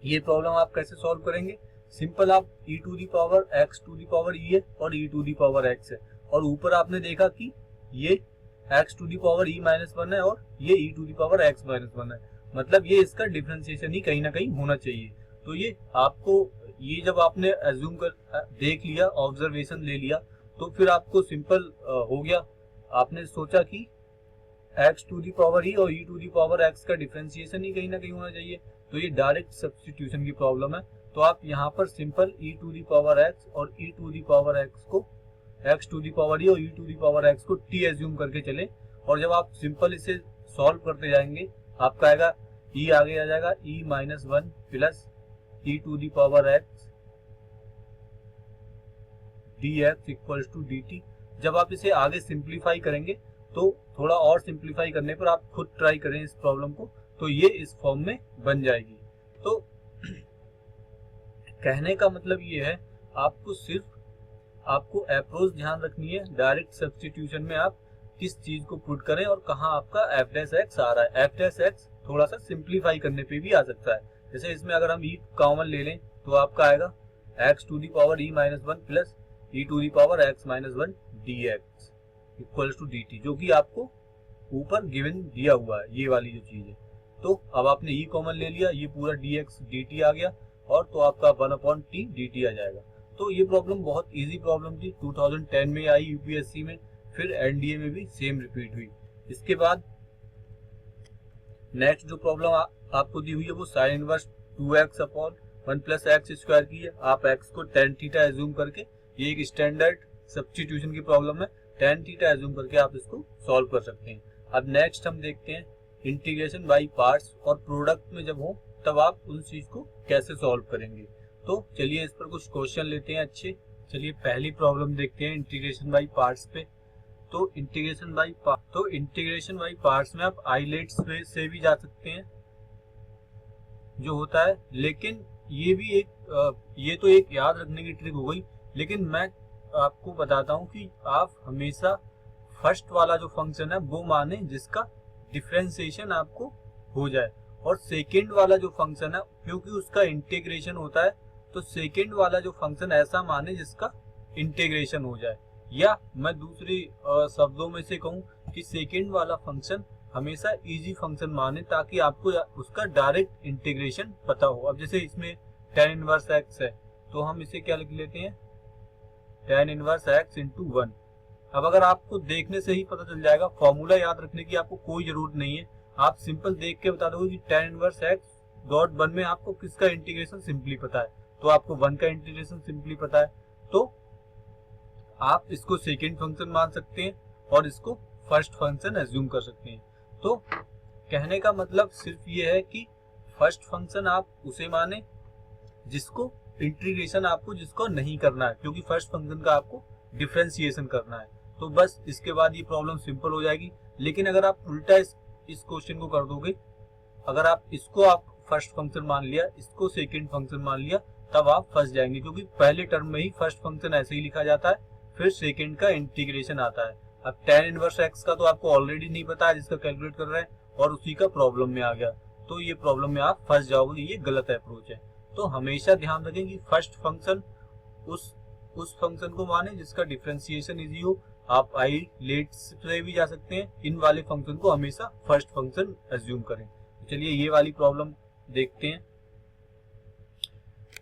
ये प्रॉब्लम आप कैसे सॉल्व करेंगे? सिंपल, आप e to the power x to the power e है और e to the power x है, और ऊपर आपने देखा कि ये x to the power e minus 1 है और ये e to the power x minus 1 है, मतलब ये इसका डिफरेंशिएशन ही कहीं ना कहीं होना चाहिए। तो ये आपको, ये जब आपने एज्यूम कर देख लिया, ऑब्जर्वेशन ले लिया, तो फिर आपको सिंपल हो गया। आपने सोचा कि x to the power e और e to the power x का डिफरेंशिएशन ही कहीं ना कहीं होना चाहिए, तो ये डायरेक्ट सब्स्टिट्यूशन की प्रॉब्लम है। तो आप यहाँ पर simple e to the power x और e to the power x को, x to the power e और e to the power x को t एज्यूम करके चले, और जब आप सिंपल इसे सॉल्व करते जाएंगे आपका आएगा e आगे आ जाएगा e minus 1 plus e to the power x dx equals to dt। जब आप इसे आगे सिंप्लीफाई करेंगे, तो थोड़ा और सिंप्लीफाई करने पर आप खुद ट्राई करें इस प्रॉब्लम को, तो ये इस फॉर्म में बन जाएगी। तो कहने का मतलब ये है, आपको सिर्फ आपको अप्रोच ध्यान रखनी है, डायरेक्ट सब्स्टिट्यूशन में आप किस चीज को पुट करें और कहाँ आपका f डैश x आ रहा है। f डैश x थोड़ा सा सिंप्लीफाई करने पे भी आ सकता है, जैसे इसमें अगर हम e कॉमन ले लें तो आपका आएगा x to the power e minus 1 plus e to the power x minus 1 dx equals to dt, जो कि आपको ऊपर गिवन दिया हुआ है, ये वाली जो चीज है। तो अब आपने e कॉमन ले लिया, ये पूरा dx dt आ गया, और तो आपका 1/t dt आ जाएगा। तो ये प्रॉब्लम बहुत इजी प्रॉब्लम थी, 2010 में आई यूपीएससी में, फिर एनडीए में भी सेम रिपीट हुई। इसके बाद नेक्स्ट जो प्रॉब्लम आपको दी हुई है वो sine inverse 2x upon 1 plus x square की है। आप x को tan थीटा एज्यूम करके, ये एक स्टैंडर्ड सब्स्टिट्यूशन की प्रॉब्लम है, tan थीटा एज्यूम करके आप इसको सॉल्व कर सकते हैं। अब नेक्स्ट हम देखते हैं इंटीग्रेशन बाय पार्ट्स, और प्रोडक्ट में जब हो तब आप उन चीज को कैसे सॉल्व करेंगे। तो चलिए इस पर कुछ क्वेश्चन लेते हैं अच्छे। चलिए पहली प्रॉब्लम देखते हैं इंटीग्रेशन बाय पार्ट्स पे। तो इंटीग्रेशन बाय पार्ट्स में आप आइलेट्स से भी जा सकते हैं जो होता है, लेकिन ये भी ये तो एक याद रखने की ट्रिक हो गई, लेकिन मैं आपको बताता हूँ कि आप हमेशा फर्स्ट वाला जो फंक्शन है वो माने जिसका डिफरेंशिएशन आपको हो जाए, और सेकेंड वाला जो फंक्शन है क्योंकि उसका इंटीग्रेशन होता है, तो सेकेंड वाला जो फंक्शन ऐसा माने जिसका इंटीग्रेशन हो जाए। या मैं दूसरी शब्दों में से कहूँ कि सेकेंड वाला फंक्शन हमेशा इजी फंक्शन माने, ताकि आपको उसका डायरेक्ट इंटीग्रेशन पता हो। अब जैसे इसमें tan इनवर्स x है, तो हम इसे क्या लिख लेते हैं, tan इनवर्स x इंटू 1। अब अगर आपको देखने से ही पता चल जाएगा, फॉर्मूला याद रखने की आपको कोई जरूरत नहीं है, आप सिंपल देख के बता दोगे कि tan इनवर्स x डॉट 1 में आपको किसका इंटीग्रेशन सिंपली पता है, तो आपको 1 का इंटीग्रेशन सिंपली पता है, तो आप इसको सेकेंड फंक्शन मान सकते हैं और इसको फर्स्ट फंक्शन एज्यूम कर सकते हैं। तो कहने का मतलब सिर्फ ये है कि फर्स्ट फंक्शन आप उसे माने जिसको इंटीग्रेशन आपको जिसको नहीं करना है, क्योंकि फर्स्ट फंक्शन का आपको डिफरेंशिएशन करना है। तो बस इसके बाद ये प्रॉब्लम सिंपल हो जाएगी। लेकिन अगर आप उल्टा इस क्वेश्चन को कर दोगे, अगर आप इसको आप फर्स्ट फंक्शन मान लिया, इसको सेकेंड फंक्शन मान लिया, तब आप फंस जाएंगे, क्योंकि पहले टर्म में ही फर्स्ट फंक्शन ऐसे ही लिखा जाता है, फिर सेकेंड का इंटीग्रेशन आता है। अब tan इनवर्स x का तो आपको ऑलरेडी नहीं पता है जिसका कैलकुलेट कर रहे हैं, और उसी का प्रॉब्लम में आ गया, तो ये प्रॉब्लम में आप फंस जाओगे, ये गलत अप्रोच है। तो हमेशा ध्यान रखें कि फर्स्ट फंक्शन उस फंक्शन को माने जिसका डिफरेंशिएशन इजी हो। आप आइलेट्स से भी जा सकते हैं, इन वाले फंक्शन को हमेशा फर्स्ट फंक्शन एज्यूम करें। चलिए ये वाली प्रॉब्लम देखते हैं।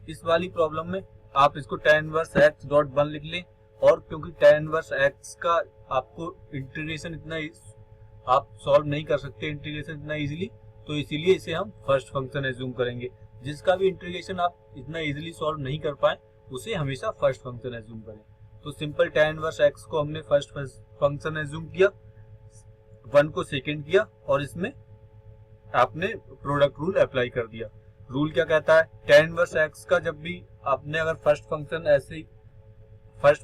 इस वाली प्रॉब्लम में आप इसको tan इनवर्स x डॉट 1 लिख लें, और क्योंकि tan इनवर्स x का आपको इंटीग्रेशन इतना आप सॉल्व नहीं कर सकते इंटीग्रेशन इतना इजीली, तो इसीलिए इसे हम फर्स्ट फंक्शन एज्यूम करेंगे। जिसका भी इंटीग्रेशन आप इतना इजीली सॉल्व नहीं कर पाए उसे हमेशा फर्स्ट फंक्शन एज्यूम करें। तो सिंपल tan इनवर्स x को हमने फर्स्ट फंक्शन एज्यूम किया, 1 को सेकेंड किया और इसमें आपने प्रोडक्ट रूल अप्लाई कर दिया। रूल क्या कहता है, tan इनवर्स x का जब भी आपने अगर फर्स्ट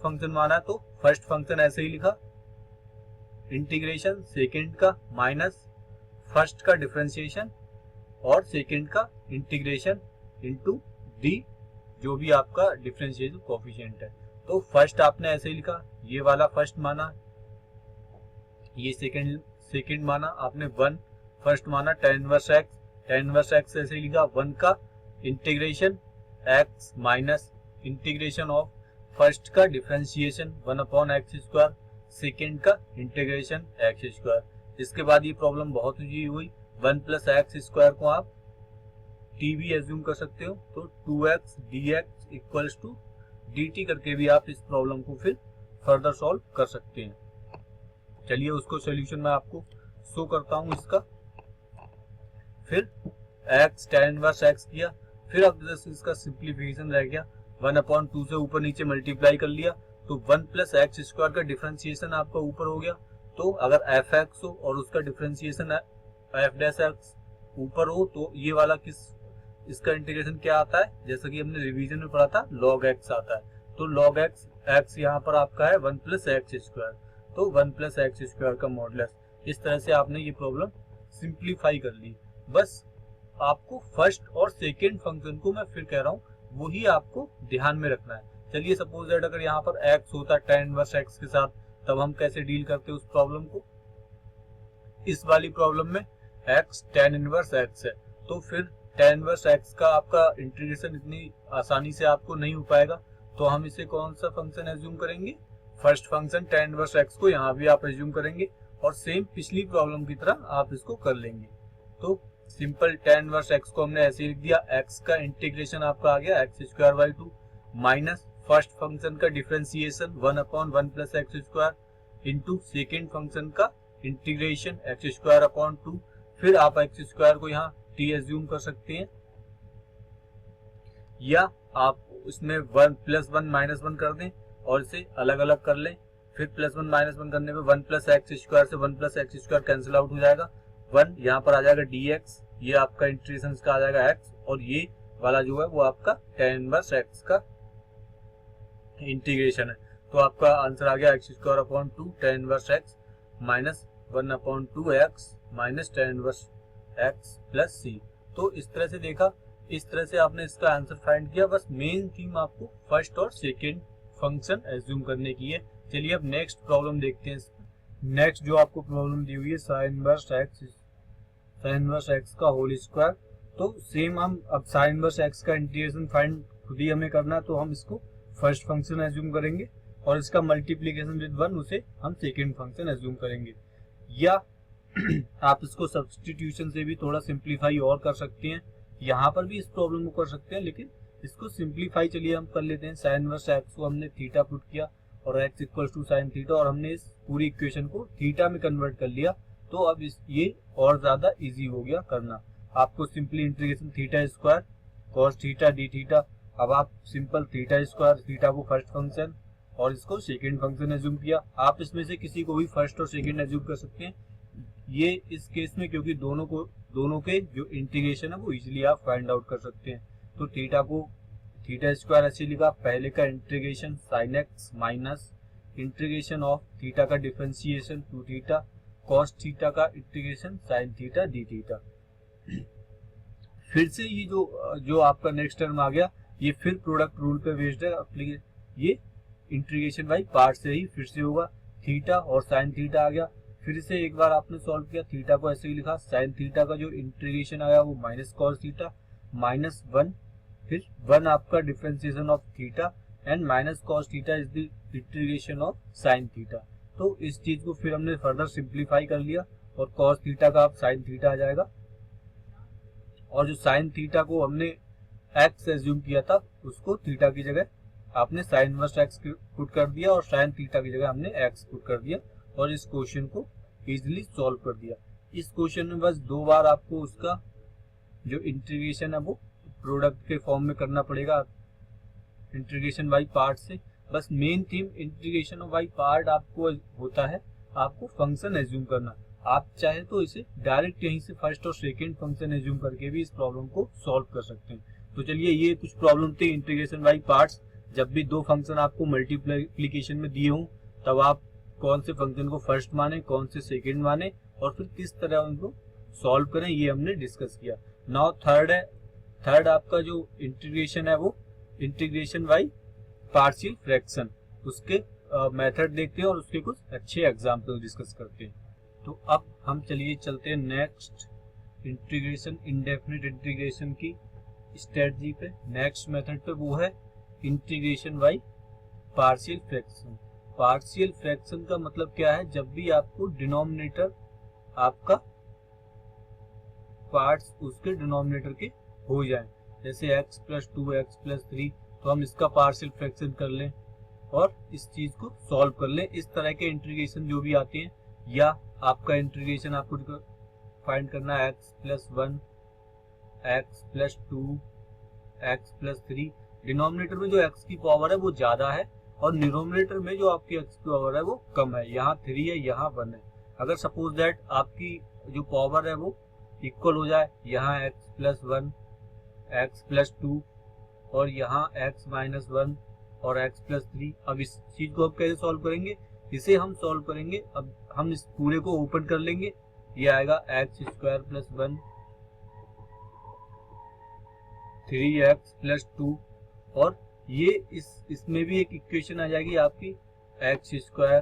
फंक्शन माना तो फर्स्ट फंक्शन ऐसे ही लिखा, इंटीग्रेशन सेकेंड का माइनस फर्स्ट का डिफरेंशिएशन और सेकेंड का इंटीग्रेशन इनटू डी जो भी आपका डिफरेंशिएशन कोएफिशिएंट है। तो फर्स्ट आपने ऐसे ही लिखा, ये वाला फर्स्ट माना, ये सेकेंड माना, आपने 1 फर्स्ट माना tan इनवर्स x ऐसे ही लिखा, 1 का integration x minus integration of first का डिफरेंशिएशन 1/x², सेकेंड का इंटीग्रेशन x²। इसके बाद ये प्रॉब्लम बहुत ईजी हुई, 1 + x² को आप t भी एज्यूम कर सकते हो, तो 2x dx equals to dt करके भी आप इस प्रॉब्लम को फिर फर्दर सॉल्व कर सकते हैं। चलिए उसको सोल्यूशन मैं आपको शो करता हूं इसका। फिर x tan इनवर्स x किया, फिर अब जस्ट इसका सिंप्लीफिकेशन रह गया, 1/2 से ऊपर नीचे मल्टीप्लाई कर लिया, तो 1 + x² का डिफरेंशिएशन आपका ऊपर हो गया। तो अगर fx हो और उसका डिफरेंशिएशन f' ऊपर हो तो ये वाला इसका इंटीग्रेशन क्या आता है, जैसा कि हमने रिवीजन में पढ़ा था log x आता है। तो log x यहाँ पर आपका है 1 + x², तो 1 + x² का मॉडुलस। इस तरह से आपने ये प्रॉब्लम सिंप्लीफाई कर ली। बस आपको फर्स्ट और सेकेंड फंक्शन को मैं फिर कह रहा हूँ वही आपको ध्यान में रखना है। चलिए सपोज दैट अगर यहाँ पर x होता tan इनवर्स x के साथ, तब हम कैसे डील करते उस प्रॉब्लम को। इस वाली प्रॉब्लम में x tan इनवर्स x है, तो फिर tan इनवर्स x का आपका इंटीग्रेशन इतनी आसानी से आपको नहीं हो पाएगा, तो हम इसे कौन सा फंक्शन एज्यूम करेंगे, first function tan inverse x को यहाँ भी आप एज्यूम करेंगे और सेम पिछली प्रॉब्लम की तरह आप इसको कर लेंगे। तो सिंपल tan इनवर्स x को हमने ऐसे लिख दिया, x का इंटीग्रेशन आपका आ गया x² / 2 माइनस फर्स्ट फंक्शन का differentiation 1/1 + x² into second function का इंटीग्रेशन x² / 2। फिर आप x² को यहाँ t एज्यूम कर सकते हैं, या आप इसमें 1 + 1 - 1 कर दें और इसे अलग अलग कर लें। फिर +1 - 1 करने पे 1 + x² से 1 + x² कैंसिल आउट हो जाएगा, 1 यहाँ पर आ जाएगा dx, ये आपका इंटीग्रेशन का आ जाएगा x, और ये वाला जो है वो आपका tan इनवर्स x का इंटीग्रेशन है। तो आपका आंसर आ गया x² / 2 tan inverse x minus 1/2x minus tan inverse x plus c। तो इस तरह से देखा, इस तरह से आपने इसका आंसर फाइंड किया। बस मेन थीम आपको फर्स्ट और सेकेंड फंक्शन एज्यूम करने की है। चलिए अब नेक्स्ट प्रॉब्लम देखते हैं। नेक्स्ट जो आपको प्रॉब्लम दी हुई है sin इनवर्स x का होल स्क्वायर। तो सेम हम अब sin इनवर्स x का इंटीग्रेशन फाइंड खुद ही हमें करना है, तो हम इसको फर्स्ट फंक्शन एज्यूम करेंगे और इसका मल्टीप्लीकेशन विद 1 उसे हम सेकेंड फंक्शन एज्यूम करेंगे, या आप इसको सब्स्टिट्यूशन से भी थोड़ा सिंप्लीफाई और कर सकते हैं। यहाँ पर भी इस प्रॉब्लम को कर सकते हैं, लेकिन इसको सिंप्लीफाई चलिए हम कर लेते हैं। sin इनवर्स x को हमने थीटा पुट किया और x = sin थीटा, और हमने इस पूरी इक्वेशन को थीटा में कन्वर्ट कर लिया। तो अब ये और ज्यादा इजी हो गया करना। आपको simply integration θ² cos theta d theta, अब आप सिंपल θ² थीटा को फर्स्ट फंक्शन और इसको सेकेंड फंक्शन एज्यूम किया। आप इसमें से किसी को भी फर्स्ट और सेकेंड एज्यूम कर सकते हैं, ये इस केस में क्योंकि दोनों के जो इंटीग्रेशन है वो इजीली आप फाइंड आउट कर सकते हैं। तो थीटा को θ² ऐसे लिखा, पहले का integration sin x minus integration of theta का डिफरेंशिएशन 2 थीटा cos थीटा का integration sin theta d theta. फिर से ये जो आपका नेक्स्ट टर्म आ गया, ये फिर प्रोडक्ट रूल पे बेस्ड है। ये इंटीग्रेशन बाई पार्ट से ही फिर से होगा, थीटा और sin थीटा आ गया। फिर से एक बार आपने सॉल्व किया, थीटा को ऐसे ही लिखा, sin थीटा का जो इंटीग्रेशन आया वो माइनस cos थीटा माइनस 1, फिर 1 आपका differentiation of theta and minus cos theta is the integration of sin theta. तो इस चीज को फिर हमने फर्दर सिंप्लीफाई कर लिया और cos थीटा का अब sin थीटा आ जाएगा, और जो sin थीटा को हमने x एज्यूम किया था उसको थीटा की जगह आपने साइन इनवर्स एक्स पुट कर दिया और साइन थीटा की जगह हमने एक्स पुट कर दिया और इस क्वेश्चन को इजिली सॉल्व कर दिया। इस क्वेश्चन में बस 2 बार आपको उसका जो इंटीग्रेशन है वो प्रोडक्ट के फॉर्म में करना पड़ेगा, इंटीग्रेशन बाई पार्ट से। बस main theme integration by part आपको होता है, आपको फंक्शन एज्यूम करना। आप चाहे तो इसे डायरेक्ट यहीं से फर्स्ट और सेकंड फंक्शन एज्यूम करके भी इस प्रॉब्लम को सॉल्व कर सकते हैं। तो चलिए, ये कुछ प्रॉब्लम थी इंटीग्रेशन बाई पार्ट्स। जब भी 2 फंक्शन आपको मल्टीप्लिकेशन में दिए हों तब आप कौन से फंक्शन को फर्स्ट माने, कौन से सेकंड माने और फिर किस तरह उनको सॉल्व करें, ये हमने डिस्कस किया। नाउ थर्ड है, थर्ड आपका जो इंटीग्रेशन है वो इंटीग्रेशन बाई पार्शियल फ्रैक्शन। उसके मेथड देखते हैं और उसके कुछ अच्छे एग्जाम्पल डिस्कस करते हैं। तो अब हम चलिए चलते हैं नेक्स्ट इंटीग्रेशन, इंडेफिनिट इंटीग्रेशन की स्ट्रेटजी पे। नेक्स्ट मेथड पे वो है integration by partial fraction. Partial fraction का मतलब क्या है? जब भी आपको डिनोमिनेटर आपका पार्ट्स उसके डिनोमिनेटर के हो जाए, जैसे x प्लस 2x प्लस 3, तो हम इसका पार्शियल फ्रैक्शन कर लें और इस चीज को सॉल्व कर लें। इस तरह के इंटीग्रेशन जो भी आते हैं, या आपका इंटीग्रेशन आपको फाइंड करना है x plus 1, x plus 2, x plus 3। Denominator में जो x की पावर है वो ज्यादा है और न्यूमरेटर में जो आपकी x की पावर है वो कम है। यहाँ 3 है, यहाँ 1 है। अगर सपोज दैट आपकी जो पावर है वो इक्वल हो जाए, यहाँ x प्लस 1, x प्लस 2 और यहाँ x माइनस 1 और x प्लस 3। अब इस चीज को हम कैसे सॉल्व करेंगे? इसे हम सॉल्व करेंगे, अब हम इस पूरे को ओपन कर लेंगे। ये आएगा x square plus 1, 3x plus 2 और ये इसमें भी एक इक्वेशन आ जाएगी आपकी x square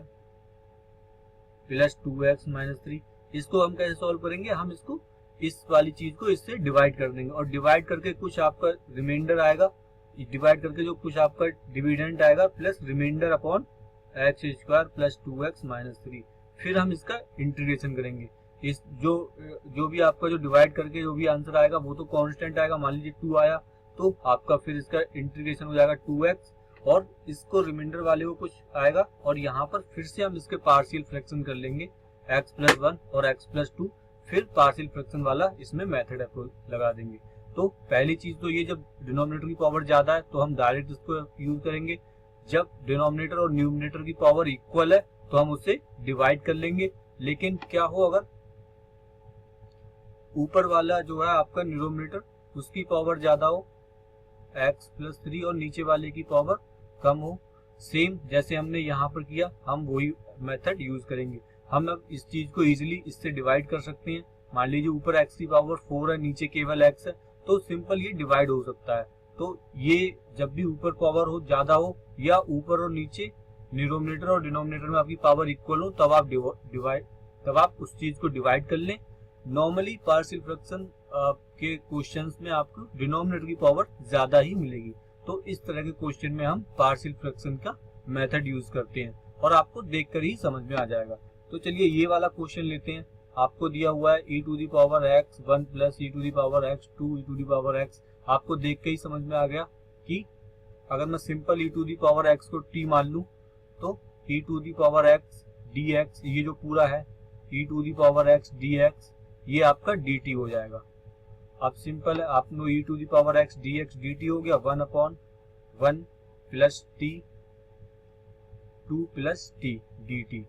plus 2x minus 3। इसको हम कैसे सॉल्व करेंगे? हम इसको इस वाली चीज को इससे डिवाइड कर देंगे और डिवाइड करके कुछ आपका रिमाइंडर आएगा, डिवाइड करके जो कुछ आपका डिविडेंड आएगा plus reminder upon x square plus 2x minus 3। फिर हम इसका इंटीग्रेशन करेंगे। इस जो भी आपका जो डिवाइड करके जो भी आंसर आएगा वो तो कांस्टेंट आएगा। मान लीजिए 2 आया तो आपका फिर इसका इंटीग्रेशन हो जाएगा 2x और इसको रिमाइंडर वाले को कुछ आएगा और यहाँ पर फिर से हम इसके पार्शियल फ्रैक्शन कर लेंगे x प्लस 1 और x प्लस 2। फिर पार्शियल फ्रैक्शन वाला इसमें मेथड लगा देंगे। तो पहली चीज तो ये, जब डिनोमिनेटर की पावर ज्यादा है तो हम डायरेक्ट इसको यूज करेंगे। जब डिनोमिनेटर और न्यूमरेटर की पावर इक्वल है तो हम उसे डिवाइड कर लेंगे। लेकिन क्या हो अगर ऊपर वाला जो है आपका न्यूमरेटर उसकी पावर ज्यादा हो, x प्लस 3, और नीचे वाले की पावर कम हो, सेम जैसे हमने यहाँ पर किया, हम वही मेथड यूज करेंगे। हम अब इस चीज को इजीली इससे डिवाइड कर सकते हैं। मान लीजिए ऊपर x की पावर 4 है, नीचे केवल x है, तो सिंपल ये डिवाइड हो सकता है। तो ये जब भी ऊपर पावर हो ज्यादा हो या ऊपर और नीचे न्यूमरेटर और डिनोमिनेटर में आपकी पावर इक्वल हो, तब आप उस चीज को डिवाइड कर लें। नॉर्मली पार्शियल फ्रैक्शन के क्वेश्चंस में आपको डिनोमिनेटर की पावर ज्यादा ही मिलेगी। तो इस तरह के क्वेश्चन में हम पार्शियल फ्रैक्शन का मेथड यूज करते हैं और आपको देखकर ही समझ में आ जाएगा। तो चलिए ये वाला क्वेश्चन लेते हैं। आपको दिया हुआ है e to the power x 1 plus e to the power x 2 e to the power x। आपको देख के ही समझ में आ गया कि अगर मैं simple e to the power x को t मान लूं तो e to the power x dx, ये जो पूरा है e to the power x dx, ये आपका dt हो जाएगा। अब सिंपल है, आपने e to the power x dx dt हो गया 1 upon 1 plus t 2 plus t dt।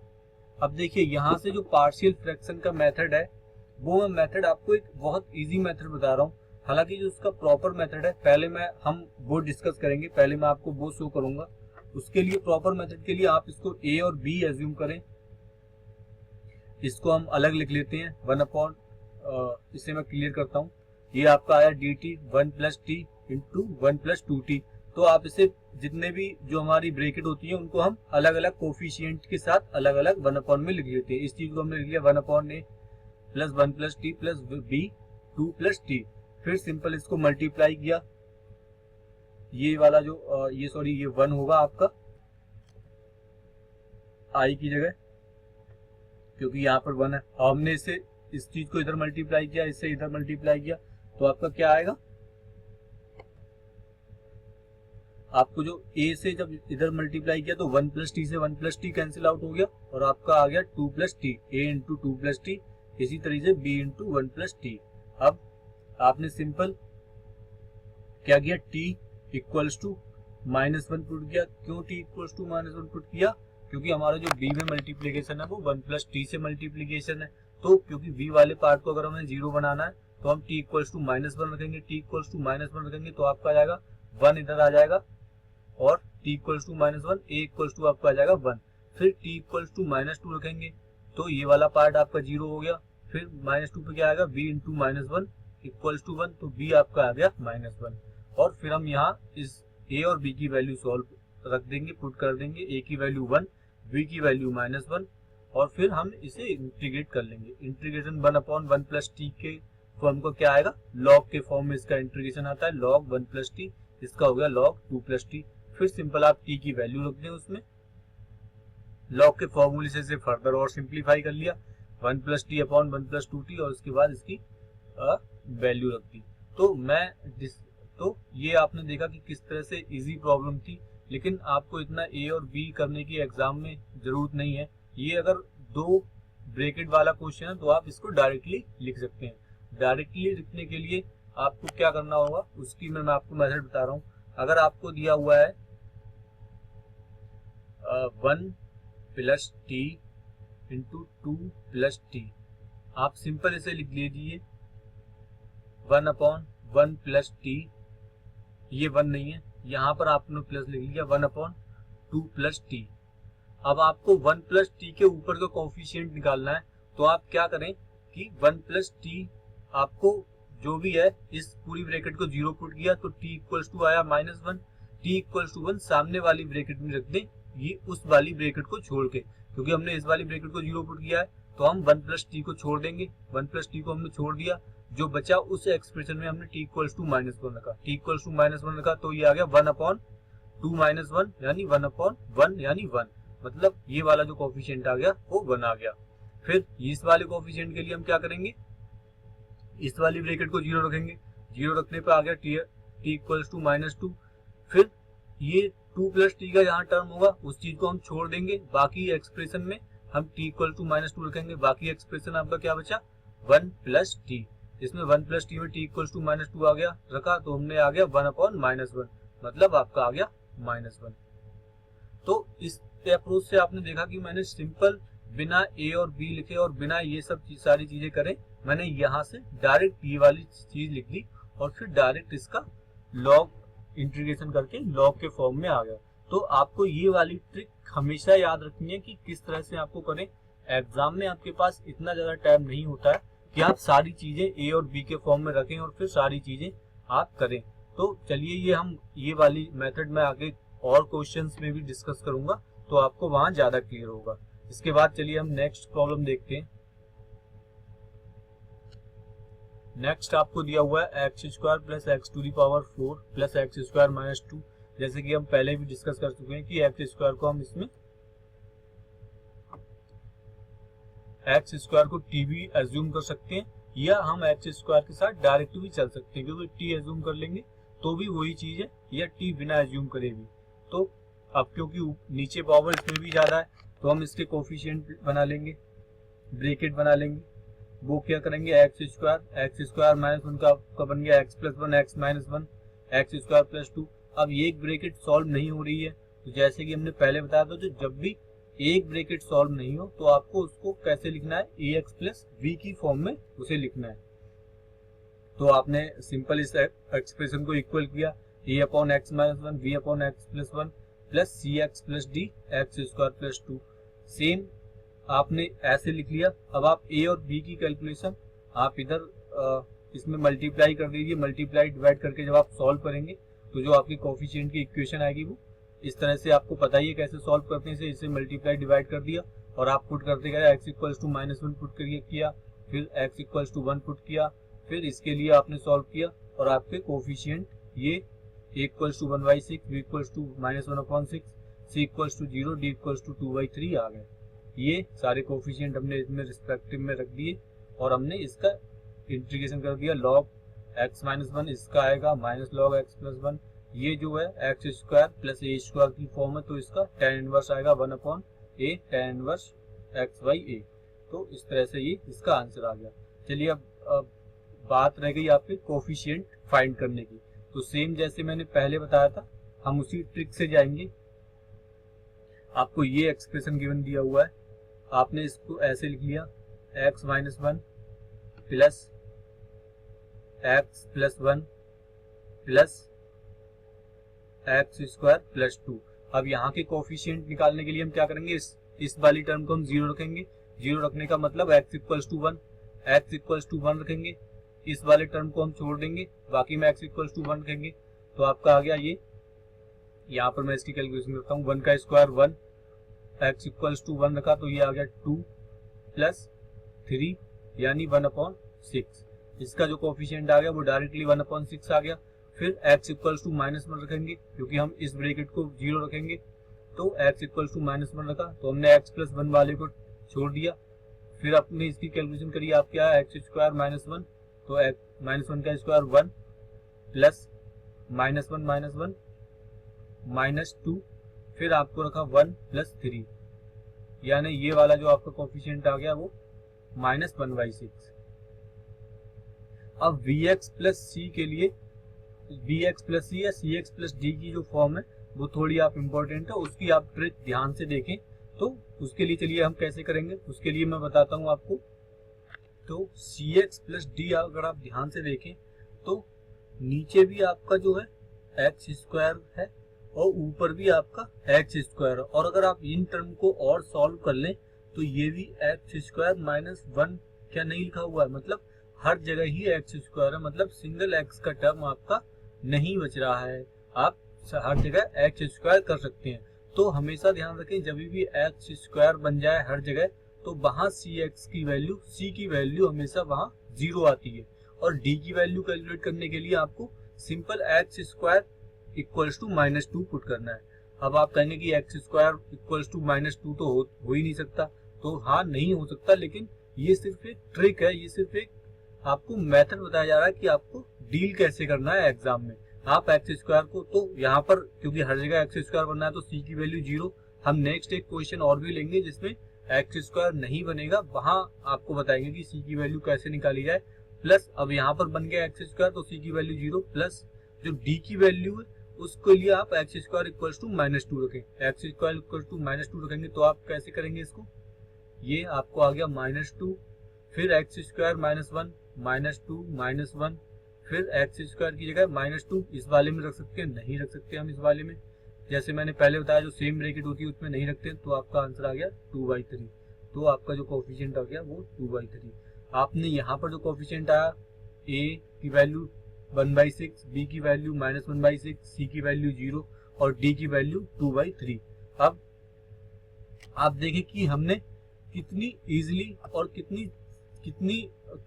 अब देखिए यहाँ से जो पार्शियल फ्रैक्शन का मेथड है वो मैं मेथड आपको एक बहुत इजी मेथड बता रहा हूँ। हालांकि जो उसका प्रॉपर मेथड है पहले हम वो डिस्कस करेंगे, पहले मैं आपको वो शो करूंगा। उसके लिए प्रॉपर मेथड के लिए आप इसको a और b एज्यूम करें। इसको हम अलग लिख लेते हैं 1 अपॉन, इसे मैं क्लियर करता हूँ। ये आपका आया dt 1 plus t into 1 plus 2t। तो आप इसे जितने भी जो हमारी ब्रैकेट होती है उनको हम अलग अलग कोफिशिएंट के साथ अलग अलग 1 अपॉन में लिख लेते हैं। इस चीज को हमने लिख लिया 1 upon a plus 1 plus t plus b 2 plus t। फिर सिंपल इसको मल्टीप्लाई किया, ये वाला जो ये 1 होगा आपका i की जगह, क्योंकि यहाँ पर 1 है। हमने इसे इस चीज को इधर मल्टीप्लाई किया, इससे इधर मल्टीप्लाई किया, तो आपका क्या आएगा? आपको जो a से जब इधर मल्टीप्लाई किया तो 1 प्लस टी से 1 प्लस टी कैंसिल आउट हो गया और आपका आ गया 2 plus T, a into 2 plus T, इसी तरीके से b इंटू 1 प्लस टी। अब आपने सिंपल क्या किया, t इक्वल्स टू -1 पुट किया। क्यों t इक्वल्स टू -1 पुट किया? क्योंकि हमारा जो b में मल्टीप्लीकेशन है वो 1 प्लस टी से मल्टीप्लीकेशन है। तो क्योंकि v वाले पार्ट को अगर हमें 0 बनाना है तो हम t इक्वल्स टू -1 रखेंगे, t इक्वल्स टू -1 रखेंगे तो आपका आ जाएगा 1 इधर आ जाएगा और t equals to -1, a equals to आपका आ जाएगा 1। फिर t इक्वल्स टू -2 रखेंगे तो ये वाला पार्ट आपका 0 हो गया। फिर -2 पे क्या आएगा, b इंटू -1 इक्वल्स टू 1, तो b आपका आ गया -1। और फिर हम यहाँ इस a और b की वैल्यू सॉल्व रख देंगे, पुट कर देंगे, a की वैल्यू 1, b की वैल्यू -1 और फिर हम इसे इंटीग्रेट कर लेंगे। इंटीग्रेशन 1/1 प्लस टी के फॉर्म को क्या आएगा, लॉग के फॉर्म में इसका इंटीग्रेशन आता है, log 1 प्लस टी, इसका हो गया log 2 प्लस टी। फिर सिंपल आप t की वैल्यू रख दें उसमें, लॉग के फॉर्मूले से फर्दर और सिंप्लीफाई कर लिया, 1 plus T upon 1 plus 2 T और उसके बाद इसकी वैल्यू रख दी। तो ये आपने देखा कि किस तरह से इजी प्रॉब्लम थी, लेकिन आपको इतना ए और बी करने की एग्जाम में जरूरत नहीं है। ये अगर 2 ब्रैकेट वाला क्वेश्चन है तो आप इसको डायरेक्टली लिख सकते हैं। डायरेक्टली लिखने के लिए आपको क्या करना होगा उसकी मैं आपको मेथड बता रहा हूँ। अगर आपको दिया हुआ है 1 plus T into 2 plus T, आप सिंपल इसे लिख लीजिए 1/1 प्लस टी, ये 1 नहीं है, यहाँ पर आपने प्लस लिख लिया 1/2 प्लस टी। अब आपको 1 प्लस टी के ऊपर का कोफिशिएंट निकालना है, तो आप क्या करें कि 1 प्लस टी आपको जो भी है इस पूरी ब्रैकेट को 0 पुट किया तो t इक्वल्स टू आया -1, t इक्वल्स टू 1 सामने वाली ब्रैकेट में रख दें, ये उस वाली ब्रैकेट को छोड़ के, क्योंकि हमने इस वाली ब्रैकेट को 0 पुट किया है तो हम 1 प्लस टी को छोड़ देंगे, 1 प्लस टी को हमने छोड़ दिया, जो बचा उस एक्सप्रेशन में हमने t इक्वल्स टू -1 रखा, t इक्वल्स टू -1 रखा तो ये आ गया 1/2 -1 यानी 1/1 यानी 1, मतलब ये वाला जो कोफिशिएंट आ गया वो 1 आ गया। फिर इस वाले कोफिशिएंट के लिए हम क्या करेंगे, इस वाली ब्रैकेट को 0 रखेंगे, 0 रखने पर आ गया t इक्वल्स टू -2। फिर ये 2 प्लस टी का यहाँ टर्म होगा उस चीज को हम छोड़ देंगे, बाकी एक्सप्रेशन में हम t इक्वल टू -2 रखेंगे, बाकी एक्सप्रेशन आपका क्या बचा 1 प्लस टी। इसमें 1 प्लस टी में t इक्वल्स टू -2 आ गया रखा तो हमने आ गया 1/-1, मतलब आपका आ गया -1। तो इस अप्रोच से आपने देखा कि मैंने सिंपल बिना a और b लिखे और बिना ये सब सारी चीजें करें, मैंने यहाँ से डायरेक्ट ये वाली चीज लिख ली और फिर डायरेक्ट इसका लॉग इंटीग्रेशन करके लॉग के फॉर्म में आ गया। तो आपको ये वाली ट्रिक हमेशा याद रखनी है कि किस तरह से आपको करें। एग्जाम में आपके पास इतना ज्यादा टाइम नहीं होता है कि आप सारी चीजें ए और बी के फॉर्म में रखें और फिर सारी चीजें आप करें। तो चलिए ये वाली मेथड में आगे और क्वेश्चंस में भी डिस्कस करूंगा तो आपको वहां ज्यादा क्लियर होगा। इसके बाद चलिए हम नेक्स्ट प्रॉब्लम देखते हैं। नेक्स्ट आपको दिया हुआ है x² plus x⁴ plus x² - 2। जैसे कि हम पहले भी डिस्कस कर चुके हैं कि x² को हम इसमें x² को t भी एज्यूम कर सकते हैं या हम x² के साथ डायरेक्ट भी चल सकते हैं, क्योंकि t एज्यूम कर लेंगे तो भी वही चीज है या t बिना एज्यूम करे भी। तो अब क्योंकि नीचे पावर इसमें भी ज्यादा है तो हम इसके कोफिशिएंट बना लेंगे, ब्रैकेट बना लेंगे। वो क्या करेंगे x² माइनस उनका बन गया x+1 x -1 x² + 2। अब ये एक ब्रैकेट सॉल्व नहीं हो रही है तो जैसे कि हमने पहले बताया था, तो जब भी एक ब्रैकेट सॉल्व नहीं हो तो आपको उसको कैसे लिखना है, ax + v की फॉर्म में उसे लिखना है। तो आपने सिंपल इस एक्सप्रेशन को इक्वल किया, a/x - 1 v/x+1 plus cx + d x² + 2। Same आपने ऐसे लिख लिया। अब आप a और b की कैलकुलेशन आप इधर इसमें मल्टीप्लाई कर दीजिए, मल्टीप्लाई डिवाइड करके जब आप सॉल्व करेंगे तो जो आपकी कोफिशिएंट की इक्वेशन आएगी वो इस तरह से आपको पता ही है कैसे सॉल्व करते हैं। इसे मल्टीप्लाई डिवाइड कर दिया और आप पुट करते गए, x = -1 पुट किया, फिर x = 1 पुट किया, फिर इसके लिए आपने सॉल्व किया और आपके कोफिशिएंट ये a = 1/6, b = -1/6, c = 0, d = 2/3 आ गए। ये सारे कोफिशिएंट हमने इसमें रिस्पेक्टिव में रख दिए और हमने इसका इंटीग्रेशन कर दिया। log x - 1 इसका आएगा -log x + 1 ये जो है x square plus A square की फॉर्म है, तो इसका tan इनवर्स आएगा 1/a tan inverse X by A. तो इस तरह से ये इसका आंसर आ गया। चलिए अब बात रह गई आपके कोफिशिएंट फाइंड करने की। तो सेम जैसे मैंने पहले बताया था, हम उसी ट्रिक से जाएंगे। आपको ये एक्सप्रेशन गिवन दिया हुआ है, आपने इसको ऐसे लिख लिया x minus 1 plus x plus 1 plus x square plus 2। अब यहाँ के कोफिशिएंट निकालने के लिए हम क्या करेंगे, इस वाली टर्म को हम 0 रखेंगे। 0 रखने का मतलब x equals to 1, x equals to 1 रखेंगे। इस वाले टर्म को हम छोड़ देंगे, बाकी में x इक्वल्स टू 1 रखेंगे। तो आपका आ गया ये, यहाँ पर मैं इसकी कैलकुलेशन करता हूँ। 1 का स्क्वायर 1, x इक्वल्स टू 1 रखा तो ये आ गया 2 प्लस 3 यानी 1/6। इसका जो कोफिशिएंट आ गया वो डायरेक्टली 1/6 आ गया। फिर x इक्वल्स टू -1 रखेंगे, क्योंकि हम इस ब्रैकेट को 0 रखेंगे। तो x इक्वल्स टू -1 रखा तो हमने x प्लस 1 वाले को छोड़ दिया। फिर अपने इसकी कैलकुलेशन करिए, आप क्या है x स्क्वायर -1, तो -1 का स्क्वायर 1 प्लस -1 -2, फिर आपको रखा 1 प्लस 3 यानी ये वाला जो आपका कोफिशिएंट आ गया वो -1/6। अब vx प्लस सी के लिए, bx प्लस सी या cx प्लस डी की जो फॉर्म है वो थोड़ी आप इम्पोर्टेंट है, उसकी आप ट्रिक ध्यान से देखें। तो उसके लिए चलिए हम कैसे करेंगे, उसके लिए मैं बताता हूँ आपको। तो cx प्लस डी अगर आप ध्यान से देखें तो नीचे भी आपका जो है एक्स स्क्वायर है और ऊपर भी आपका एक्स स्क्वायर है। और अगर आप इन टर्म को और सॉल्व कर लें तो ये भी एक्स स्क्वायर -1 क्या नहीं लिखा हुआ है, मतलब हर जगह ही एक्स स्क्वायर है, मतलब सिंगल एक्स का टर्म आपका नहीं बच रहा है। आप हर जगह एक्स स्क्वायर कर सकते हैं। तो हमेशा ध्यान रखें, जब भी एक्स स्क्वायर बन जाए हर जगह तो वहां सी की वैल्यू हमेशा वहां 0 आती है। और डी की वैल्यू कैलकुलेट करने के लिए आपको simple x square equals to -2 put करना है। अब आप कहेंगे कि एक्स स्क्वायर इक्वल्स टू -2 तो हो ही नहीं सकता। तो हाँ, नहीं हो सकता, लेकिन ये सिर्फ एक ट्रिक है, ये सिर्फ एक आपको मेथड बताया जा रहा है कि आपको डील कैसे करना है एग्जाम में। आप एक्स स्क्वायर को, तो यहाँ पर क्योंकि हर जगह एक्स स्क्वायर बनना है तो सी की वैल्यू 0। हम नेक्स्ट एक क्वेश्चन और भी लेंगे जिसमें एक्स स्क्वायर नहीं बनेगा, वहां आपको बताएंगे कि सी की वैल्यू कैसे निकाली जाए। प्लस अब यहाँ पर बन गया एक्स स्क्वायर तो सी की वैल्यू 0, प्लस जो डी की वैल्यू है उसके लिए आप एक्स स्क्वायर इक्वल्स टू -2 रखें। एक्स स्क्वायर इक्वल्स टू -2 रखेंगे तो आप कैसे करेंगे इसको, ये आपको आ गया -2, फिर एक्स स्क्वायर -1 -2 -1, फिर एक्स स्क्वायर की जगह -2 इस वाले में रख सकते हैं, नहीं रख सकते हम इस वाले में। जैसे मैंने पहले बताया जो सेम ब्रैकेट होती है उसमें नहीं रखते, तो आपका आंसर आ गया 2/3। तो आपका जो कोफिशिएंट आ गया वो 2/3। आपने यहाँ पर जो कोफिशिएंट आया, ए की वैल्यू 1/6, बी की वैल्यू -1/6, सी की वैल्यू 0 और डी की वैल्यू 2/3। अब आप देखें कि हमने कितनी इजीली और कितनी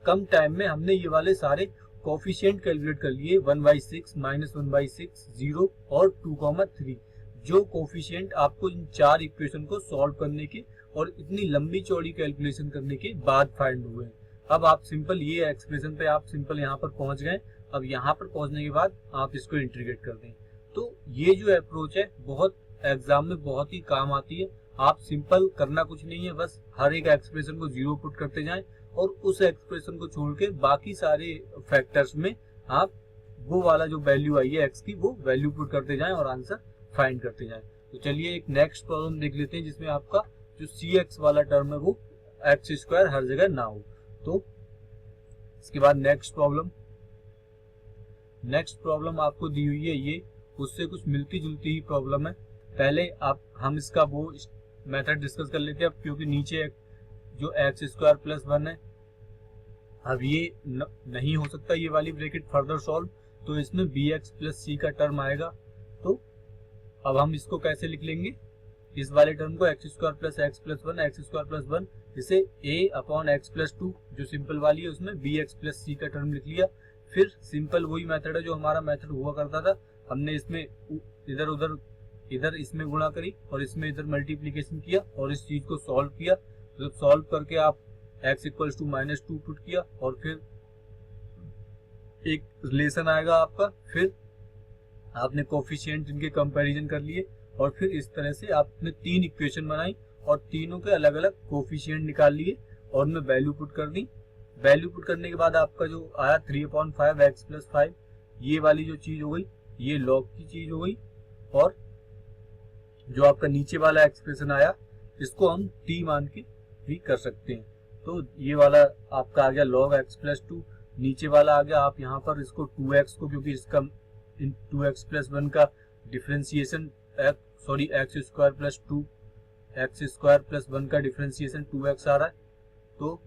कम टाइम में हमने ये वाले सारे कोफिशिएंट कैलकुलेट कर लिए। 1/6, -1/6, 0 और 2,3 जो कोफिशिएंट आपको इन 4 इक्वेशन को सॉल्व करने के और इतनी लंबी चौड़ी कैलकुलेशन करने के बाद फाइंड हुए। अब आप सिंपल ये एक्सप्रेशन पे आप सिंपल यहाँ पर पहुंच गए। अब यहाँ पर पहुंचने के बाद आप इसको इंटीग्रेट कर दें। तो ये जो अप्रोच है बहुत एग्जाम में बहुत ही काम आती है। आप सिंपल करना कुछ नहीं है, बस हर एक एक्सप्रेशन को 0 पुट करते जाएं और उस एक्सप्रेशन को छोड़ के बाकी सारे फैक्टर्स में आप वो वाला जो वैल्यू आई है एक्स की वो वैल्यू पुट करते जाएं और आंसर फाइंड करते जाएं। तो चलिए एक नेक्स्ट प्रॉब्लम देख लेते हैं जिसमें आपका जो सी एक्स वाला टर्म है वो एक्स स्क्वायर हर जगह ना हो। तो इसके बाद नेक्स्ट प्रॉब्लम आपको दी हुई है, ये उससे कुछ मिलती जुलती ही प्रॉब्लम है। पहले हम इसका वो मेथड डिस्कस कर लेते हैं, अब क्योंकि नीचे जो एक्स स्क्वायर प्लस 1 है, अब ये नहीं हो सकता ये वाली ब्रैकेट फर्दर सॉल्व, तो इसमें बी एक्स प्लस सी का टर्म आएगा। तो अब हम इसको कैसे लिख लेंगे, इस वाले टर्म को x square plus x plus 1, x square plus 1, इसे ए अपॉन एक्स प्लस 2 जो सिंपल वाली है उसमें बी एक्स प्लस सी का टर्म लिख लिया। फिर सिंपल वही मेथड है जो हमारा मेथड हुआ करता था, हमने इसमें इधर इसमें गुणा करी और इसमें इधर मल्टीप्लीकेशन किया और इस चीज को सॉल्व किया। तो सॉल्व करके आप x इक्वल्स टू -2 पुट किया और फिर एक रिलेशन आएगा आपका, फिर आपने कोफिशिएंट इनके कंपैरिजन कर लिए और फिर इस तरह से आपने 3 इक्वेशन बनाई और तीनों के अलग अलग कोफिशिएंट निकाल लिए और उनमें वैल्यू पुट कर दी। वैल्यू पुट करने के बाद आपका जो आया 3/5 x + 5, ये वाली जो चीज हो गई ये लॉग की चीज हो गई। और जो आपका नीचे वाला एक्सप्रेशन आया इसको हम t मान के भी कर सकते हैं। तो ये वाला आपका आ गया log x + 2, नीचे वाला आ गया आप यहाँ पर इसको 2x को, क्योंकि इसका 2x + 1 का डिफ्रेंसिएशन x² + 2 x² + 1 का डिफ्रेंसिएशन 2x आ रहा है, तो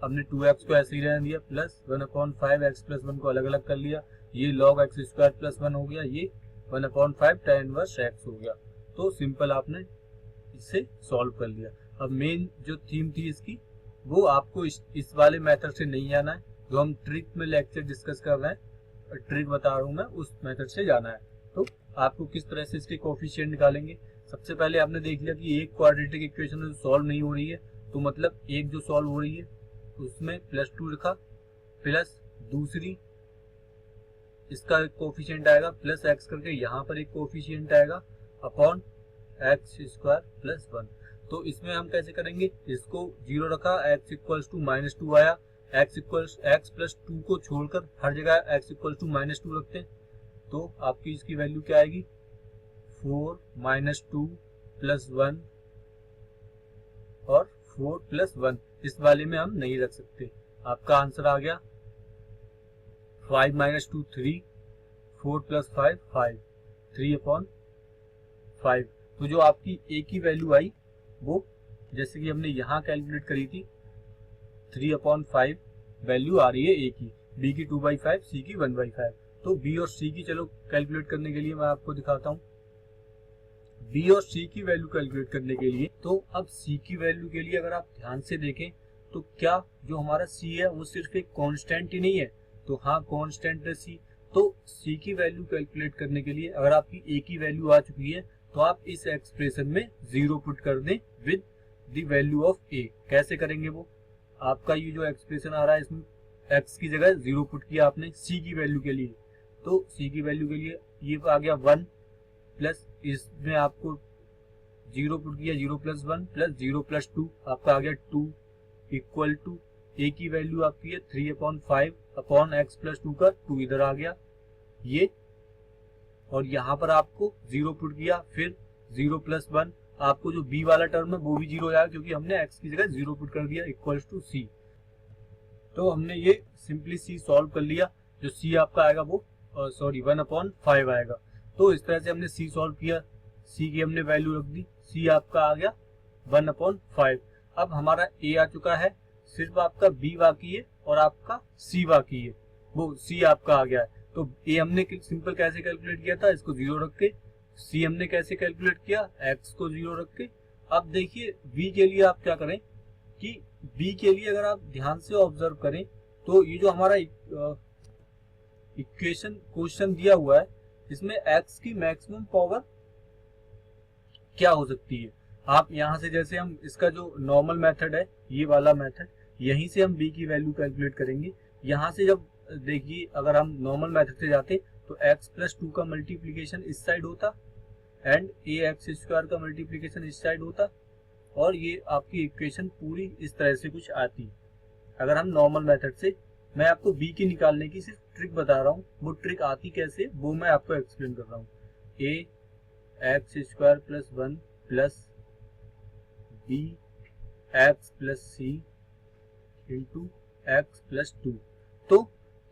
हमने 2x को ऐसे ही रहने दिया प्लस 1/5 x + 1 को अलग अलग कर लिया। ये log x² + 1 हो गया, ये 1/5 tan इनवर्स x हो गया। तो सिंपल आपने इसे सॉल्व कर लिया। अब मेन जो थीम थी इसकी वो आपको इस वाले मेथड से नहीं आना है, जो हम ट्रिक में लेक्चर डिस्कस कर रहे हैं, ट्रिक बता रहा हूँ मैं, उस मेथड से जाना है। तो आपको किस तरह से इसके कोफिशिएंट निकालेंगे, सबसे पहले आपने देख लिया कि एक क्वाड्रेटिक इक्वेशन सॉल्व नहीं हो रही है, तो मतलब एक जो सॉल्व हो रही है उसमें +2 लिखा, प्लस दूसरी इसका एक कोफिशिएंट आएगा प्लस x करके, यहाँ पर एक कोफिशिएंट आएगा अपॉन x² + 1। तो इसमें हम कैसे करेंगे, इसको 0 रखा, x = -2 आया, x + 2 को छोड़कर हर जगह x = -2 रखते हैं, तो आपकी इसकी वैल्यू क्या आएगी 4 - 2 + 1 और 4 + 1। इस वाले में हम नहीं रख सकते। आपका आंसर आ गया 5 - 2 3, 4 + 5 5, 3/5। तो जो आपकी a की वैल्यू आई वो जैसे कि हमने यहाँ कैलकुलेट करी थी 3/5 वैल्यू आ रही है a की, b की 2/5, c की 1/5। तो b और c की चलो कैलकुलेट करने के लिए मैं आपको दिखाता हूँ। b और c की वैल्यू कैलकुलेट करने के लिए, तो अब c की वैल्यू के लिए अगर आप ध्यान से देखें तो क्या जो हमारा c है वो सिर्फ एक कांस्टेंट ही नहीं है, तो हाँ कांस्टेंट है c। तो c की वैल्यू कैलकुलेट करने के लिए अगर आपकी a की वैल्यू आ चुकी है तो आप इस एक्सप्रेशन में 0 पुट कर दें with the value of a। कैसे करेंगे वो, आपका ये जो एक्सप्रेशन आ रहा है इसमें x की जगह 0 पुट किया आपने c की वैल्यू के लिए, तो c की वैल्यू के लिए ये आ गया 1 प्लस इसमें आपको 0 पुट किया 0 + 1 प्लस 0 + 2 आपका आ गया 2 इक्वल टू a की वैल्यू आपकी है 3/5 अपॉन x + 2 का 2 इधर आ गया ये, और यहाँ पर आपको 0 पुट किया, फिर 0 + 1 आपको जो b वाला टर्म है वो भी 0 आया क्योंकि हमने x की जगह 0 पुट कर दिया इक्वल टू c। तो हमने ये सिंपली c सॉल्व कर लिया, जो c आपका आएगा वो 1/5 आएगा। तो इस तरह से हमने c सॉल्व किया, c की हमने वैल्यू रख दी, c आपका आ गया 1/5। अब हमारा a आ चुका है, सिर्फ आपका b बाकी है और आपका c बाकी है, वो c आपका आ गया है। तो a हमने सिंपल कैसे कैलकुलेट किया था, इसको 0 रख के, c हमने कैसे कैलकुलेट किया, x को 0 रख के। अब देखिए b के लिए आप क्या करें कि b के लिए अगर आप ध्यान से ऑब्जर्व करें तो ये जो हमारा इक्वेशन क्वेश्चन दिया हुआ है इसमें x की मैक्सिमम पावर क्या हो सकती है। आप यहाँ से जैसे हम इसका जो नॉर्मल मेथड है ये वाला मेथड, यहीं से हम b की वैल्यू कैलकुलेट करेंगे। यहाँ से जब देखिए अगर हम नॉर्मल मेथड से जाते तो x + 2 का मल्टीप्लीकेशन इस साइड होता एंड ax² का मल्टीप्लीकेशन इस साइड होता, और ये आपकी इक्वेशन पूरी इस तरह से कुछ आती। अगर हम नॉर्मल मेथड से, मैं आपको b की निकालने की सिर्फ ट्रिक बता रहा हूँ, वो ट्रिक आती कैसे वो मैं आपको एक्सप्लेन कर रहा हूँ। ax² + 1 plus bx + c into x + 2। तो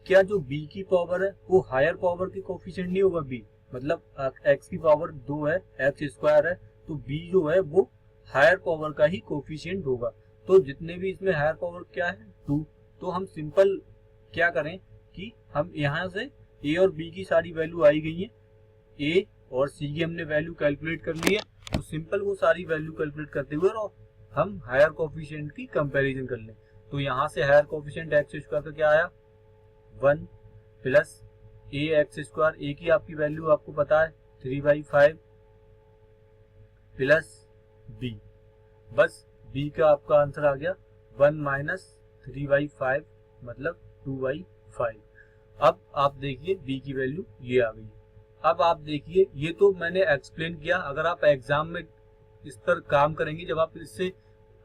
क्या जो b की पावर है वो हायर पावर की कोफिशिएंट नहीं होगा b, मतलब x की पावर 2 है, x² है, तो b जो है वो हायर पावर का ही कोफिशिएंट होगा। तो जितने भी इसमें हायर पावर क्या है 2, तो हम सिंपल क्या करें कि हम यहाँ से a और b की सारी वैल्यू आई गई है, a और c की हमने वैल्यू कैलकुलेट कर ली है, तो सिंपल वो सारी वैल्यू कैलकुलेट करते हुए और हम हायर कोफिशिएंट की कंपैरिजन कर लें। तो यहाँ से हायर कोफिशिएंट x² का क्या आया 1 प्लस ax², a की आपकी वैल्यू आपको पता है 3/5 प्लस b, बस b का आपका आंसर आ गया 1 - 3/5 मतलब 2/5। अब आप देखिए b की वैल्यू ये आ गई। अब आप देखिए, ये तो मैंने एक्सप्लेन किया। अगर आप एग्जाम में इस पर काम करेंगे, जब आप इससे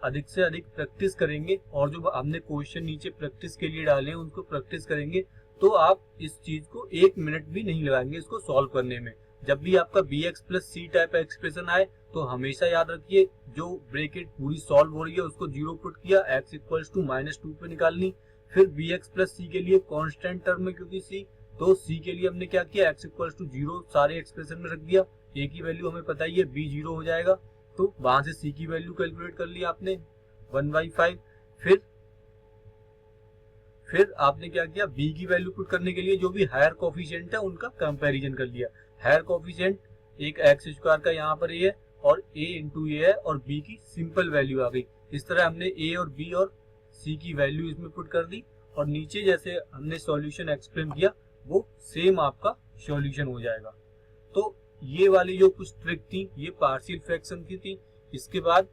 अधिक से अधिक प्रैक्टिस करेंगे और जो हमने क्वेश्चन नीचे प्रैक्टिस के लिए डाले हैं उनको प्रैक्टिस करेंगे, तो आप इस चीज को 1 मिनट भी नहीं लगाएंगे इसको सॉल्व करने में। जब भी आपका bx plus c type expression आए तो हमेशा याद रखिए, जो ब्रैकेट पूरी सॉल्व हो रही है उसको 0 पुट किया, x इक्वल्स टू -2 पे निकालनी। फिर bx प्लस सी के लिए कांस्टेंट टर्म है क्योंकि c, तो c के लिए हमने क्या किया, x इक्वल्स टू 0 सारे एक्सप्रेशन में रख दिया। a की वैल्यू हमें पता ही है, b 0 हो जाएगा, तो वहां से c की वैल्यू कैलकुलेट कर ली आपने 1/5। फिर आपने क्या किया, b की वैल्यू पुट करने के लिए जो भी हायर कोफिशिएंट है उनका कंपैरिजन कर लिया। हायर कोफिशिएंट एक एक्स स्क्वायर का यहाँ पर a है और a इंटू ए है और b की सिंपल वैल्यू आ गई। इस तरह हमने a और b और c की वैल्यू इसमें पुट कर दी और नीचे जैसे हमने सॉल्यूशन एक्सप्लेन किया वो सेम आपका सॉल्यूशन हो जाएगा। तो ये वाली जो कुछ ट्रिक थी ये पार्शियल फ्रैक्शन की थी। इसके बाद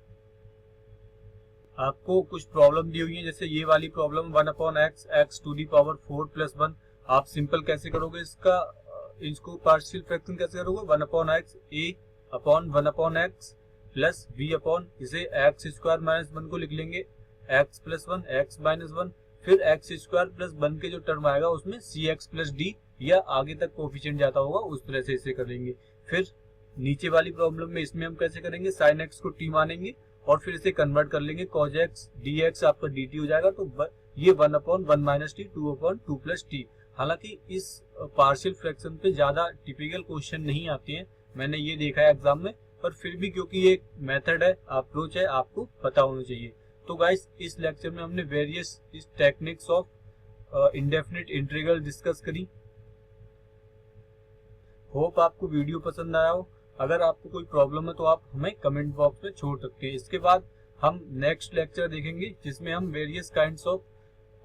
आपको कुछ प्रॉब्लम दी हुई है, जैसे ये वाली problem 1/x x to the power 4 + 1। आप सिंपल कैसे करोगे इसको पार्शियल फ्रैक्शन कैसे करोगे, 1/x a upon 1/x plus b upon इसे x स्क्वायर माइनस 1 को लिख लेंगे x प्लस 1 x माइनस 1, फिर x स्क्वायर प्लस 1 के जो टर्म आएगा उसमें cx प्लस d या आगे तक कोफिशिएंट जाता होगा उस तरह से इसे करेंगे। फिर नीचे वाली प्रॉब्लम में इसमें हम कैसे करेंगे, sin x को t मानेंगे और फिर इसे कन्वर्ट कर लेंगे cos x dx आपका dt हो जाएगा। तो ये 1/1 - t 2/2 + t। हालांकि इस पार्शियल फ्रैक्शन पे ज्यादा टिपिकल क्वेश्चन नहीं आते हैं, मैंने ये देखा है एग्जाम में, पर फिर भी क्योंकि ये मेथड है, अप्रोच है, आपको पता होना चाहिए। तो गाइस इस लेक्चर में हमने वेरियस इस techniques of indefinite integral discuss करी। होप आपको वीडियो पसंद आया हो। अगर आपको कोई प्रॉब्लम है तो आप हमें कमेंट बॉक्स में छोड़ सकते हैं। इसके बाद हम नेक्स्ट लेक्चर देखेंगे जिसमें हम वेरियस काइंड्स ऑफ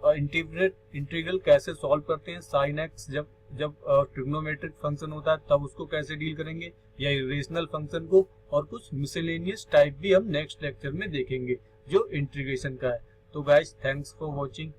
इंटीग्रल कैसे सॉल्व करते हैं। साइन एक्स जब ट्रिग्नोमेट्रिक फंक्शन होता है तब उसको कैसे डील करेंगे, या इरेशनल फंक्शन को, और कुछ मिसलेनियस टाइप भी हम नेक्स्ट लेक्चर में देखेंगे जो इंटीग्रेशन का है। तो गाइस थैंक्स फॉर वॉचिंग।